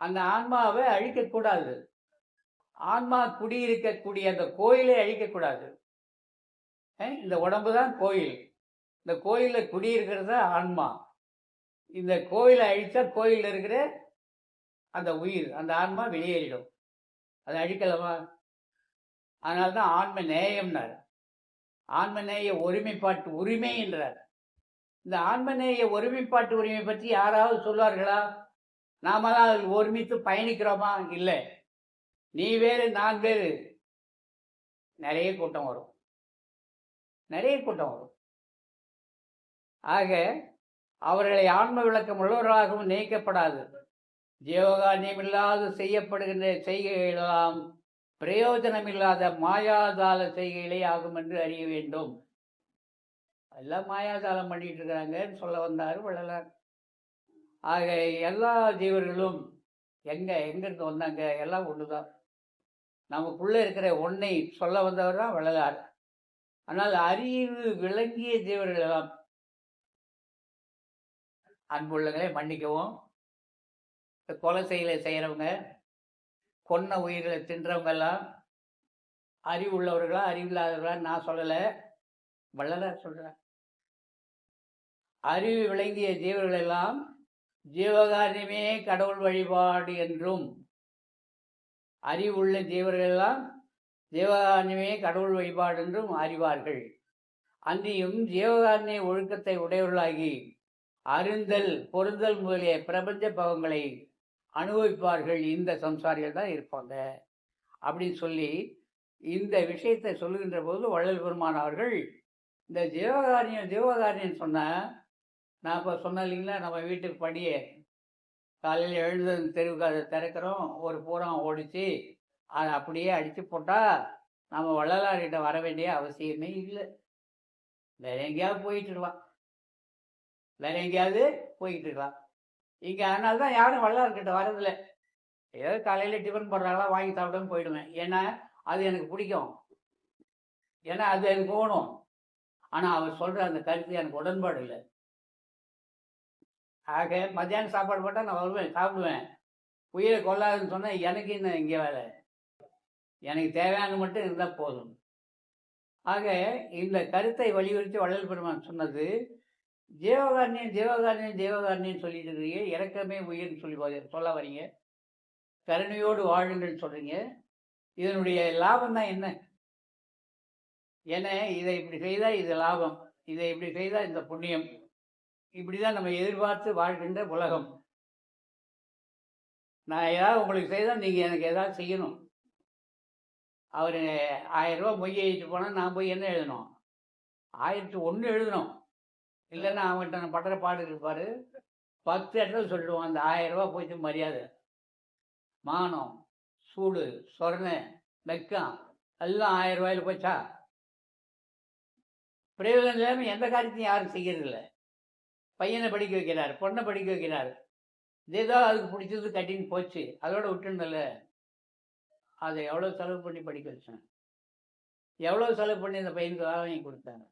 அந்த ஆன்மாவை அழிக்கக்கூடாது. ஆன்மா குடியிருக்கக்கூடிய அந்த கோயிலை அழிக்கக்கூடாது. இந்த உடம்பு தான் கோயில். இந்த கோயிலில் குடியிருக்கிறது ஆன்மா. இந்த கோயிலை அழித்தா கோயிலில் இருக்கிற அந்த உயிர், அந்த ஆன்மா வெளியேறிடும். அதை அழிக்கலாமா? அதனால தான் ஆன்ம நேயம்னார். ஆன்மநேய ஒருமைப்பாட்டு உரிமை என்றார். இந்த ஆன்மநேய ஒருமைப்பாட்டு உரிமை பற்றி யாராவது சொல்வார்களா? நாமெல்லாம் அதில் ஒருமித்து பயணிக்கிறோமா? இல்லை. நீ வேறு நான் வேறு. நிறைய கூட்டம் வரும், நிறைய கூட்டம் வரும். ஆக அவர்களை ஆன்ம விளக்கம் உள்ளவர்களாகவும் நினைக்கப்படாது. ஜீவகாரியம் இல்லாது செய்யப்படுகின்ற செய்கைகளெல்லாம் பிரயோஜனமில்லாத மாயாதால செய்கைகளே ஆகும் என்று அறிய வேண்டும். எல்லாம் மாயாதாலம் பண்ணிட்டு இருக்கிறாங்கன்னு சொல்ல வந்தார் வள்ளலார். ஆக எல்லா ஜீவர்களும் எங்கிருந்து வந்தாங்க? எல்லாம் ஒண்ணுதான். நமக்குள்ள இருக்கிற ஒன்றை சொல்ல வந்தவர் தான் வள்ளலார். ஆனால் அறிவு விளங்கிய ஜீவர்கள் எல்லாம் அன்புள்ளங்களே மன்னிக்கவும். கொலை செய்கிறவங்க, கொன்ன உயிர்களை தின்றவங்க எல்லாம் அறிவு உள்ளவர்களா அறிவில்லாதவர்களா நான் சொல்லலை, வள்ளலார் சொல்றார். அறிவு விளங்கிய ஜீவர்கள் எல்லாம் ஜீவகாரியமே கடவுள் வழிபாடு என்றும், அறிவுள்ள ஜீவர்கள் எல்லாம் ஜீவகாரியமே கடவுள் வழிபாடு என்றும் அறிவார்கள். அன்றியும் ஜீவகாரணிய ஒழுக்கத்தை உடையவர்களாகி அருந்தல் பொருந்தல் முதலிய பிரபஞ்ச பவங்களை அனுபவிப்பார்கள். இந்த சம்சாரிகள் தான் இருப்பாங்க அப்படின்னு சொல்லி இந்த விஷயத்தை சொல்லுகின்ற போது வள்ளல் பெருமான் அவர்கள் இந்த ஜீவகாரியம் சொன்ன, நான் இப்போ சொன்னேன் இல்லைங்களா, நம்ம வீட்டுக்கு படியே காலையில் எழுந்து தெருவுக்கு அதை திறக்கிறோம், ஒரு பூரம் ஓடிச்சு அதை அப்படியே அடித்து போட்டால் நம்ம வள்ளலார்கிட்ட வர வேண்டிய அவசியமே இல்லை. வேற எங்கேயாவது போயிட்டு இருக்கலாம், வேற எங்கேயாவது போய்கிட்டு இருக்கலாம். இங்கே அதனால தான் யாரும் வள்ளலார்கிட்ட வரதில்லை. ஏதோ காலையில் டிஃபன் போடுறாங்களா வாங்கி சாப்பிடாம போயிடுவேன். ஏன்னா அது எனக்கு பிடிக்கும், ஏன்னா அது எனக்கு போகணும். ஆனால் அவர் சொல்கிற அந்த கருத்து எனக்கு உடன்பாடு இல்லை. ஆக மத்தியானம் சாப்பாடு போட்டால் நான் வருவேன், சாப்பிடுவேன். உயிரை கொள்ளாதுன்னு சொன்னால் எனக்கு என்ன இங்கே வேலை? எனக்கு தேவையான மட்டும் இருந்தால் போதும். ஆக இந்த கருத்தை வலியுறுத்தி வள்ளல் பெருமான் சொன்னது, ஜீவகாரணியம் சொல்லிட்டு இருக்கிறீங்க, இறக்கமே உயிர்னு சொல்லி சொல்ல வரீங்க, கருணையோடு வாழுங்கள் சொல்றீங்க. இதனுடைய லாபம் தான் என்ன? ஏன்னா இதை இப்படி செய்தால் இது லாபம், இதை இப்படி செய்தால் இந்த புண்ணியம், இப்படிதான் நம்ம எதிர்பார்த்து வாழ்கின்ற உலகம். நான் ஏதாவது உங்களுக்கு செய்தால் நீங்கள் எனக்கு ஏதாவது செய்யணும். அவர் 1000 ரூபா மொய் எழுதிட்டு போனால் நான் போய் என்ன எழுதணும்? 1001 எழுதணும். இல்லைன்னா அவங்கள்ட்ட நான் படுற பாடு இருப்பார். 10 இடத்துல சொல்லிடுவோம், அந்த 1000 ரூபா போயிட்டு மரியாதை, மானம், சூடு, சொரணை, வெக்கம் எல்லாம் 1000 ரூபாயில் போச்சா? பிரயோஜனம் இல்லாமல் எந்த காரியத்தையும் யாரும் செய்யறதில்ல. பையனை படிக்க வைக்கிறார், பொண்ணை படிக்க வைக்கிறார், ஏதோ அதுக்கு பிடிச்சது கட்டின்னு போச்சு, அதோட விட்டுருந்தல. அதை எவ்வளோ செலவு பண்ணி படிக்க வச்சேன், எவ்வளோ செலவு பண்ணி அந்த பையனுக்கு வேலை வாங்கி கொடுத்தாங்க.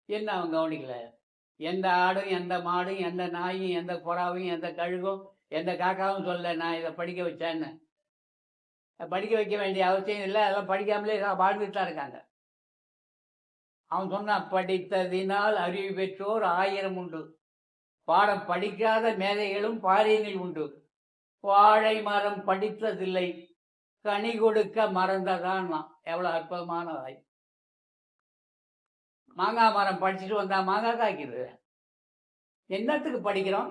என்ன அவங்க கவனிக்கல? எந்த ஆடும் எந்த மாடும் எந்த நாயும் எந்த புறாவும் எந்த கழுகும் எந்த காக்காவும் சொல்ல நான் இதை படிக்க வச்சேன்னு. படிக்க வைக்க வேண்டிய அவசியம் இல்லை, அதெல்லாம் படிக்காமலே வாழ்ந்துட்டு தான் இருக்காங்க. அவன் சொன்னான், படித்ததினால் அறிவு பெற்றோர் 1000 உண்டு, பாடம் படிக்காத மேதைகளும் பாரியனில் உண்டு, வாழை மரம் படித்ததில்லை கனி கொடுக்க மறந்ததான். எவ்வளோ அற்புதமான வாய்! மாங்காய் மரம் படிச்சுட்டு வந்தா மாங்காய் காய்க்குது. என்னத்துக்கு படிக்கிறோம்?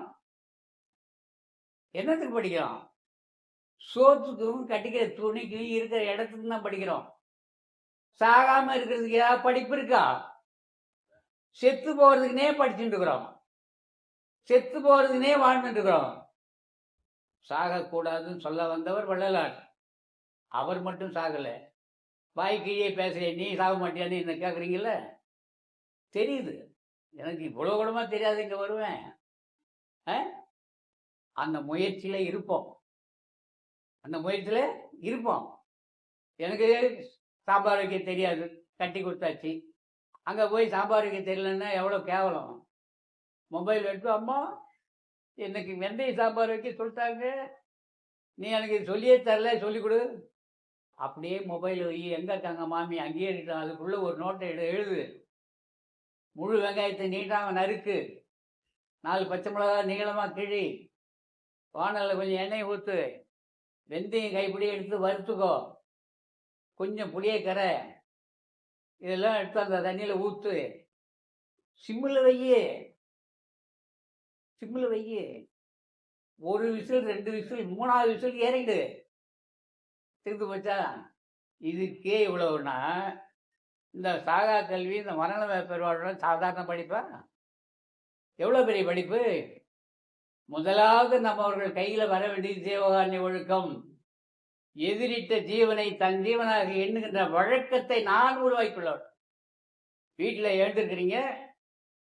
என்னத்துக்கு படிக்கிறோம்? சோத்துக்கும் கட்டிக்கிற துணிக்கும் இருக்கிற இடத்துக்கு தான் படிக்கிறோம். சாகாம இருக்கிறதுக்கு ஏதாவது படிப்பு இருக்கா? செத்து போறதுக்குனே படிச்சுட்டு இருக்கிறோம், செத்து போறதுக்குனே வாழ்ந்துட்டு இருக்கிறோம். சாகக்கூடாதுன்னு சொல்ல வந்தவர் வள்ளலார். அவர் மட்டும் சாகலை, வாய் கீழே பேசுகிறேன், நீ சாக மாட்டியான்னு என்ன கேட்குறீங்கள? தெரியுது எனக்கு, இவ்வளோ கூடமா தெரியாது இங்கே வருவேன். அந்த முயற்சியில் இருப்போம், அந்த முயற்சியில் இருப்போம். எனக்கு சாம்பார் வைக்க தெரியாது, கட்டி கொடுத்தாச்சு. அங்கே போய் சாம்பார் வைக்க தெரியலன்னா எவ்வளோ கேவலம். மொபைல் எடுத்து, அம்மா எனக்கு வெந்தய சாம்பார் வைக்க சொல்லிட்டாங்க, நீ எனக்கு சொல்லியே தரல, சொல்லிக் கொடு. அப்படியே மொபைல் வை, எங்கே இருக்காங்க மாமி, அங்கேயே இருக்கான், அதுக்குள்ளே ஒரு நோட்டை எழுது, முழு வெங்காயத்தை நீட்டாக நறுக்கு, 4 பச்சை மிளகா நீளமாக கிழி, வானலில் கொஞ்சம் எண்ணெய் ஊற்று, வெந்தயம் கைப்பிடி எடுத்து வறுத்துக்கோ, கொஞ்சம் புளியக்கரை இதெல்லாம் எடுத்து அந்த தண்ணியில் ஊற்று, சிம்மில் வையு, சிம்மில் வையு. ஒரு விசில், 2 விசில், 3வது விசில் இறங்கிடு. திருப்பி போச்சா? இதுக்கே இவ்வளவுனா இந்த சாகா கல்வி, இந்த மரண பெறுவாளோட சாதாரண படிப்பா? எவ்வளோ பெரிய படிப்பு! முதலாவது நம்ம அவர்கள் கையில் வர வேண்டியது ஜீவகாருண்ய ஒழுக்கம். எதிரிட்ட ஜீவனை தன் ஜீவனாக எண்ணுகின்ற வழக்கத்தை நான் உருவாக்கியுள்ளவர். வீட்டில் எழுந்திருக்கிறீங்க,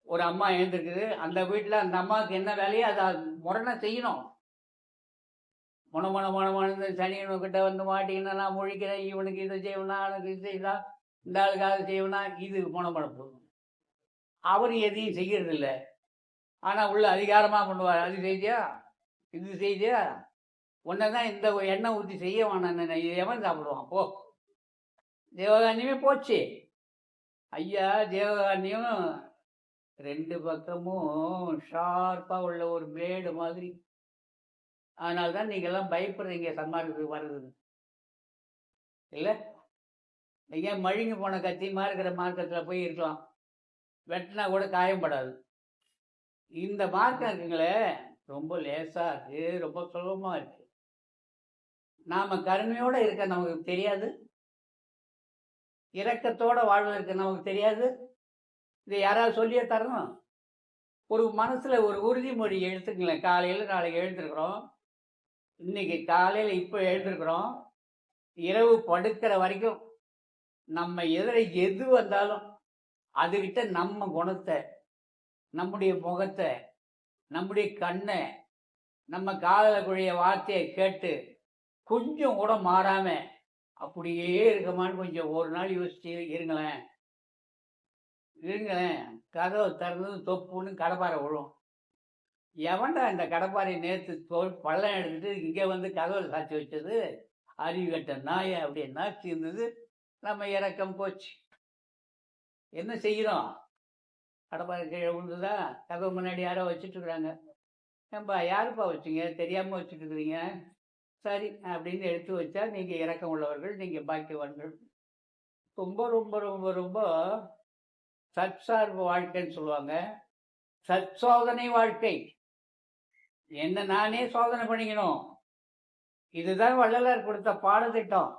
ஒரு அம்மா எழுந்திருக்குது, அந்த வீட்டில் அந்த அம்மாவுக்கு என்ன வேலையோ அதை முரணை செய்யணும். மொன சனியனுக்கிட்ட வந்து மாட்டிங்கன்னா நான் முழிக்கிறேன், இவனுக்கு இதை செய்வனா, அவனுக்கு இது செய்யலாம், இந்த ஆளுக்கு அதை செய்வனா, இது மொனமொனப்பு. அவர் எதையும் செய்யறதில்லை. ஆனால் உள்ள அதிகாரமாக பண்ணுவார். அது செய்தியா, இது செய்தியா, உன்னை தான் இந்த எண்ணெய் ஊற்றி செய்ய வேணாம், இது எவன் சாப்பிடுவான்? போ. தேவகாரண்யமே போச்சு. ஐயா, தேவகாரண்யம் 2 பக்கமும் ஷார்ப்பாக உள்ள ஒரு பிளேடு மாதிரி. அதனால்தான் நீங்கள்லாம் பயப்படுறீங்க சன்மார்க்கத்துக்கு வர்றது இல்லை. எங்கே மழுங்கி போன கத்தியமாக இருக்கிற மார்க்கத்தில் போய் இருக்கலாம், வெட்டினா கூட காயப்படாது. இந்த மார்க்கம் இருக்குங்களே, ரொம்ப லேசாக இருக்குது, ரொம்ப சுலபமாக இருக்குது. நாம் கருணையோடு இருக்க நமக்கு தெரியாது, இரக்கத்தோடு வாழ்வதற்கு நமக்கு தெரியாது. இதை யாராவது சொல்லியே தரணும். ஒரு மனசில் ஒரு உறுதிமொழி எடுத்துக்கங்களேன். காலையில் நாளைக்கு எழுந்திருக்கிறோம், இன்னைக்கு காலையில் இப்போ எழுந்திருக்கிறோம், இரவு படுக்கிற வரைக்கும் நம்ம எது வந்தாலும் அதுகிட்ட நம்ம குணத்தை, நம்முடைய முகத்தை, நம்முடைய கண்ணை, நம்ம காதல கூடிய வார்த்தையை கேட்டு கொஞ்சம் கூட மாறாம அப்படியே இருக்கமான்னு கொஞ்சம் ஒரு நாள் யோசிச்சு இருங்களேன். கதவை திறந்தது தொப்புன்னு கடப்பாறை விழும். எவன்டா இந்த கடப்பாறை நேற்று பள்ளம் எடுத்துட்டு இங்கே வந்து கதவை சாட்சி வச்சது? அறிவு கட்ட நாய அப்படியே நாச்சி இருந்தது. நம்ம இறக்கம் போச்சு. என்ன செய்கிறோம்? கடப்பாறை கீழே விழுந்துதா, கதவு முன்னாடி யாரோ வச்சுட்டு இருக்கிறாங்க. ஏன்பா யாருப்பா வச்சுங்க, தெரியாமல் வச்சுட்டு இருக்கிறீங்க? சரி அப்படின்னு எடுத்து வச்சா நீங்கள் இறக்கம் உள்ளவர்கள், நீங்கள் பாக்கியவான்கள். ரொம்ப ரொம்ப ரொம்ப ரொம்ப சற்சார்பு வாழ்க்கைன்னு சொல்லுவாங்க, சற்சோதனை வாழ்க்கை. என்ன நானே சோதனை பண்ணிக்கணும். இதுதான் வள்ளலார் கொடுத்த பாடத்திட்டம்.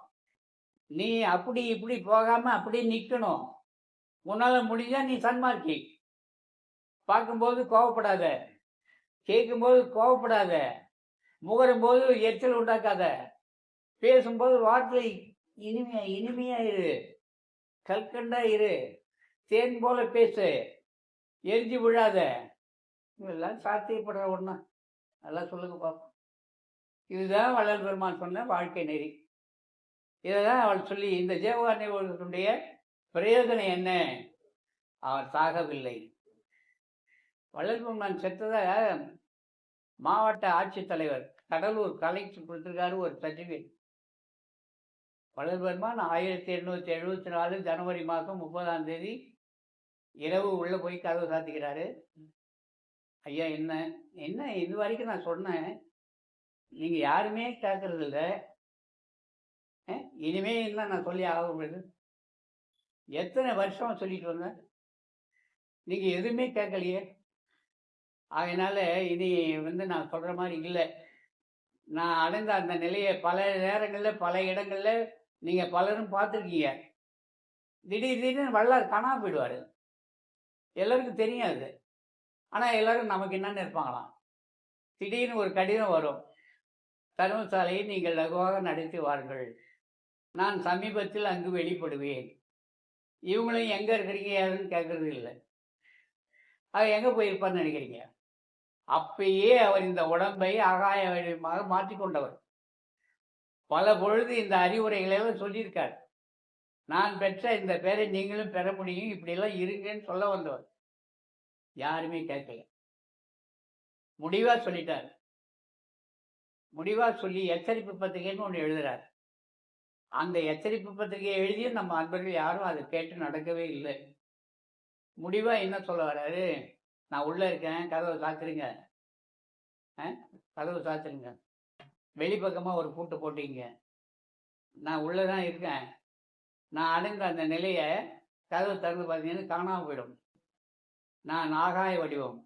நீ அப்படி இப்படி போகாம அப்படி நிற்கணும். உன்னால முடிஞ்சா நீ சன்மார்க்கி. பார்க்கும்போது கோவப்படாத, கேட்கும்போது கோவப்படாத, முகரும்போது எச்சல் உண்டாக்காத, பேசும்போது வார்த்தை இனிமையா இரு, கல்கண்டா இரு, தேன் போல பேசு, எரிஞ்சு விழாத. இதெல்லாம் சாத்தியப்படுற ஒண்ணா? நல்லா சொல்லுங்க பார்ப்போம். இதுதான் வள்ளல் பெருமான் சொன்ன வாழ்க்கை நெறி. இதை தான் அவள் சொல்லி, இந்த ஜீவகாருண்ய பிரயோஜனம் என்ன? அவர் சாகவில்லை. வள்ளல் பெருமான் செத்ததை மாவட்ட ஆட்சித்தலைவர் கடலூர் கலெக்டர் கொடுத்துருக்காரு ஒரு சர்டிஃபிகேட். வள்ளல் பெருமான் 1874 ஜனவரி மாதம் 30ஆம் தேதி இரவு உள்ளே போய் கதவு சாத்திக்கிறாரு. ஐயா என்ன என்ன இது வரைக்கும் நான் சொன்னேன், நீங்கள் யாருமே கேட்கறதில்ல, இனிமே என்ன நான் சொல்லி ஆக? எத்தனை வருஷம் சொல்லிட்டு வந்தேன், நீங்கள் எதுவுமே கேட்கலையே. அதனால் இனி நான் சொல்கிற மாதிரி இல்லை. நான் அடைந்த அந்த நிலையை பல நேரங்களில் பல இடங்களில் நீங்கள் பலரும் பார்த்துருக்கீங்க. திடீர்னு வள்ளலார் காணாம போயிடுவார். எல்லாருக்கும் தெரியாது. ஆனால் எல்லோரும் நமக்கு என்னன்னு இருப்பாங்களாம். திடீர்னு ஒரு கடிதம் வரும், தர்மசாலையை நீங்கள் லகுவாக நடத்தி வாருங்கள், நான் சமீபத்தில் அங்கு வெளிப்படுவேன். இவங்களும் எங்கே இருக்கிறீங்க யாருன்னு கேட்கறது இல்லை. அது எங்கே போயிருப்பான்னு நினைக்கிறீங்க? அப்பயே அவர் இந்த உடம்பை ஆகாய வடிவமாக மாற்றிக்கொண்டவர். பல பொழுது இந்த அறிவுரைகளெல்லாம் சொல்லியிருக்கார். நான் பெற்ற இந்த பேரை நீங்களும் பெற முடியும், இப்படியெல்லாம் இருங்கன்னு சொல்ல வந்தவர். யாருமே கேட்கல. முடிவாக சொல்லிட்டார். முடிவாக சொல்லி எச்சரிப்பு பத்திரிகைன்னு ஒன்று எழுதுறார். அந்த எச்சரிப்பு பத்திரிகையை எழுதியும் நம்ம அன்பர்கள் யாரும் அதை கேட்டு நடக்கவே இல்லை. முடிவாக என்ன சொல்ல வர்றாரு? நான் உள்ளே இருக்கேன், கதவை சாத்துருங்க, கதவை சாத்துருங்க, வெளிப்பக்கமாக ஒரு பூட்டு போட்டீங்க, நான் உள்ளே தான் இருக்கேன், நான் அடைந்த அந்த நிலையை கதவு திறந்து பார்த்தீங்கன்னா காணாமல் போயிடும். நான் ஆகாய வடிவம்,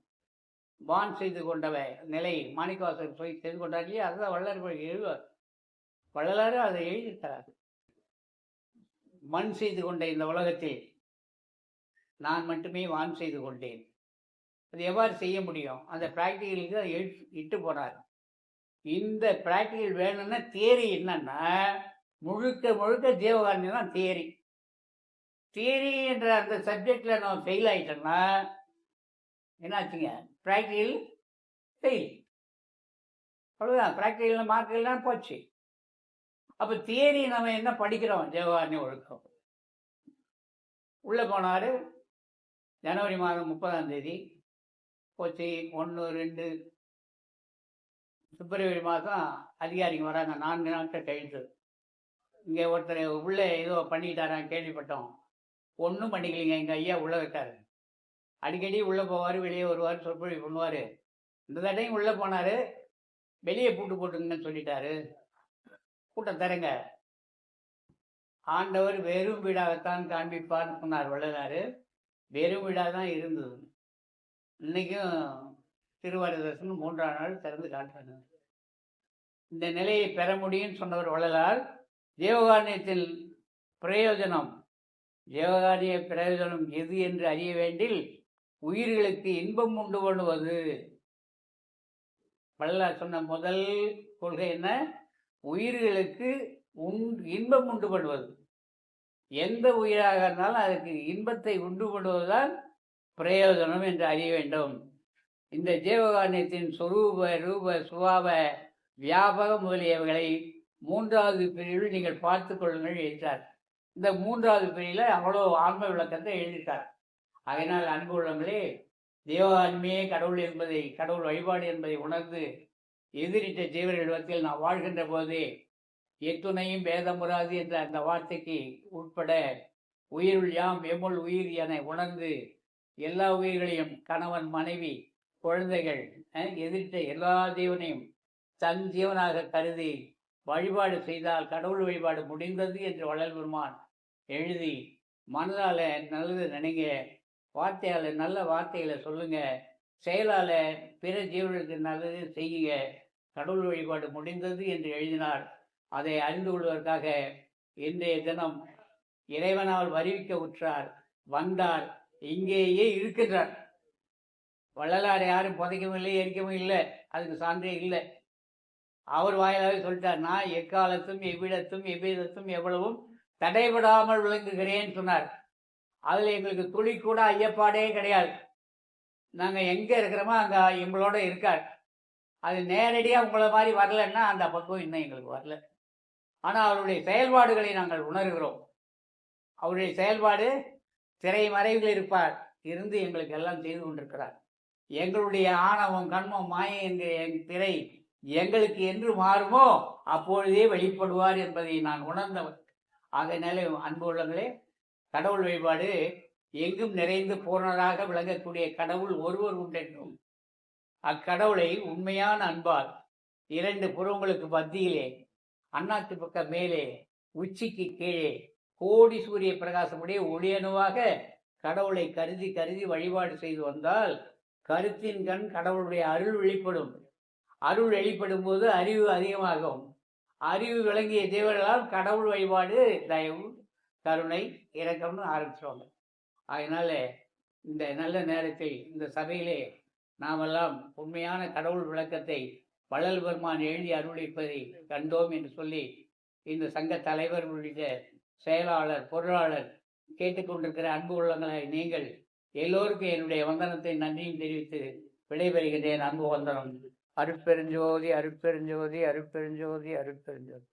வான் செய்து கொண்டவ நிலை மாணிக்கவாசகர் போய் செய்து கொண்டார் இல்லையா, அதுதான் வள்ளலார் எழுதுவார். வள்ளலாறு அதை எழுதியிருக்கிறார். மண் செய்து கொண்ட இந்த உலகத்தில் நான் மட்டுமே வான் செய்து கொண்டேன். அது எவ்வாறு செய்ய முடியும்? அந்த ப்ராக்டிக்கலுக்கு அதை இட்டு போனார். இந்த ப்ராக்டிக்கல் வேணும்னா தியரி என்னன்னா முழுக்க முழுக்க ஜீவகாருண்யம் தான் தியரி. தியரி என்ற அந்த சப்ஜெக்டில் நம்ம ஃபெயில் ஆகிட்டோம்னா என்னாச்சுங்க? Practical fail. அவ்வளோதான். ப்ராக்டிக்கல் மார்க் எல்லாம் போச்சு. அப்போ தியரி நம்ம என்ன படிக்கிறோம்? ஜீவகாருண்ய ஒழுக்கம். உள்ளே போனார். ஜனவரி மாதம் 30ஆம் தேதி போச்சு. 1, 2 பிப்ரவரி மாதம் அதிகாரிங்க வராங்க. 4 நாட்கள் கழித்து இங்கே ஒருத்தர் உள்ளே ஏதோ பண்ணிக்கிட்டாரான்னு கேள்விப்பட்டோம். ஒன்றும் பண்ணிக்கலிங்க. எங்கள் ஐயா உள்ளே வைட்டார். அடிக்கடி உள்ளே போவார், வெளியே வருவார், சொற்பொழிவு பண்ணுவார். இந்த தடையும் உள்ளே போனார். வெளியே பூட்டு போட்டுங்கன்னு சொல்லிட்டாரு. கூட்டம் தரங்க. ஆண்டவர் வெறும் வீடாகத்தான் காண்பிப்பார்னு சொன்னார் வள்ளலார். வெறும் வீடாக தான் இருந்தது. இன்னைக்கும் திருவாரூர் 3ஆம் நாள் திறந்து காட்டுறாங்க. இந்த நிலையை பெற முடியும்னு சொன்னவர் வள்ளலார். ஜீவகாருண்யத்தில் பிரயோஜனம், ஜீவகாருண்ய பிரயோஜனம் எது என்று அறிய வேண்டில் உயிர்களுக்கு இன்பம் உண்டு பண்ணுவது. வள்ளலார் சொன்ன முதல் கொள்கை என்ன? உயிர்களுக்கு இன்பம் உண்டு பண்ணுவது. எந்த உயிராக இருந்தாலும் அதுக்கு இன்பத்தை உண்டு பண்ணுவதுதான் பிரயோஜனம் என்று அறிய வேண்டும். இந்த ஜீவகாருண்யத்தின் சொரூப ரூப சுபாவ வியாபக முதலியவைகளை 3வது பிரிவில் நீங்கள் பார்த்து கொள்ளுங்கள் எழுதிட்டார். இந்த 3வது பிரிவில் அவ்வளோ ஆன்ம விளக்கத்தை எழுதிட்டார். அதனால் அன்பு உள்ளங்களே, ஜீவகாருண்யமே கடவுள் என்பதை, கடவுள் வழிபாடு என்பதை உணர்ந்து எதிரிட்ட ஜீவர்களிடத்தில் நான் வாழ்கின்ற போதே எத்துணையும் வேதமுறாது என்ற அந்த வார்த்தைக்கு உட்பட உயிருள் யாம் எம்முள் உயிர் என உணர்ந்து எல்லா உயிர்களையும் கணவன், மனைவி, குழந்தைகள் எதிர்த்த எல்லா ஜீவனையும் தன் ஜீவனாக கருதி வழிபாடு செய்தால் கடவுள் வழிபாடு முடிந்தது என்று வள்ளல் பெருமான் எழுதி, மனதால் நல்லது நினைங்க, வார்த்தையால் நல்ல வார்த்தைகளை சொல்லுங்க, செயலால் பிற ஜீவர்களுக்கு நல்லது செய்யுங்க, கடவுள் வழிபாடு முடிந்தது என்று எழுதினார். அதை அறிந்து கொள்வதற்காக இன்றைய தினம் இறைவனால் வருவிக்க உற்றார், வந்தார், இங்கேயே இருக்கின்றார். வள்ளலார் யாரும் புதைக்கவும் இல்லை, எரிக்கவும் இல்லை, அதுக்கு சான்றே இல்லை. அவர் வாயிலாக சொல்லிட்டார், நான் எக்காலத்தும் எவ்விடத்தும் எவ்விதத்தும் எவ்வளவும் தடைபடாமல் விளங்குகிறேன்னு சொன்னார். அதில் எங்களுக்கு துளி கூட ஐயப்பாடே கிடையாது. நாங்கள் எங்கே இருக்கிறோமோ அங்கே எங்களோட இருக்கார். அது நேரடியாக உங்களை மாதிரி வரலன்னா அந்த பக்கம் இன்னும் எங்களுக்கு வரல. ஆனால் அவருடைய செயல்பாடுகளை நாங்கள் உணர்கிறோம். அவருடைய செயல்பாடு திரை மறைவில் இருப்பார், இருந்து எங்களுக்கு எல்லாம் செய்து கொண்டிருக்கிறார். எங்களுடைய ஆணவம், கண்மம், மாயை என்கிற திரை எங்களுக்கு என்று மாறுமோ அப்பொழுதே வெளிப்படுவார் என்பதை நான் உணர்ந்தவர். ஆகையினாலே அன்பு உள்ளங்களே, கடவுள் வழிபாடு எங்கும் நிறைந்து பூர்ணராக விளங்கக்கூடிய கடவுள் ஒருவர் உண்டென்றும் அக்கடவுளை உண்மையான அன்பால் 2 புறங்களுக்கு மத்தியிலே, அண்ணாத்து பக்கம் மேலே, உச்சிக்கு கீழே கோடி சூரிய பிரகாசமுடைய ஒளியணுவாக கடவுளை கருதி கருதி வழிபாடு செய்து வந்தால் கருத்தின் கண் கடவுளுடைய அருள் வெளிப்படும். அருள் வெளிப்படும் போது அறிவு அதிகமாகும். அறிவு விளங்கிய தேவர்களால் கடவுள் வழிபாடு தயவு, கருணை, இரக்கம்னு ஆரம்பிச்சிருவாங்க. அதனால இந்த நல்ல நேரத்தில் இந்த சபையிலே நாமெல்லாம் உண்மையான கடவுள் விளக்கத்தை வள்ளல் பெருமான் எழுதி அருளிப்பதை கண்டோம் என்று சொல்லி இந்த சங்க தலைவர் உள்ளிட்ட செயலாளர், பொருளாளர், கேட்டுக்கொண்டிருக்கிற அன்பு உள்ளங்களை நீங்கள் எல்லோருக்கும் என்னுடைய வந்தனத்தை நன்றியும் தெரிவித்து விடைபெறுகின்றேன். அன்பு வந்தனம். அருட்பெருஞ்சோதி, அருட்பெருஞ்சோதி, அருட்பெருஞ்சோதி, அருட்பெருஞ்சோதி.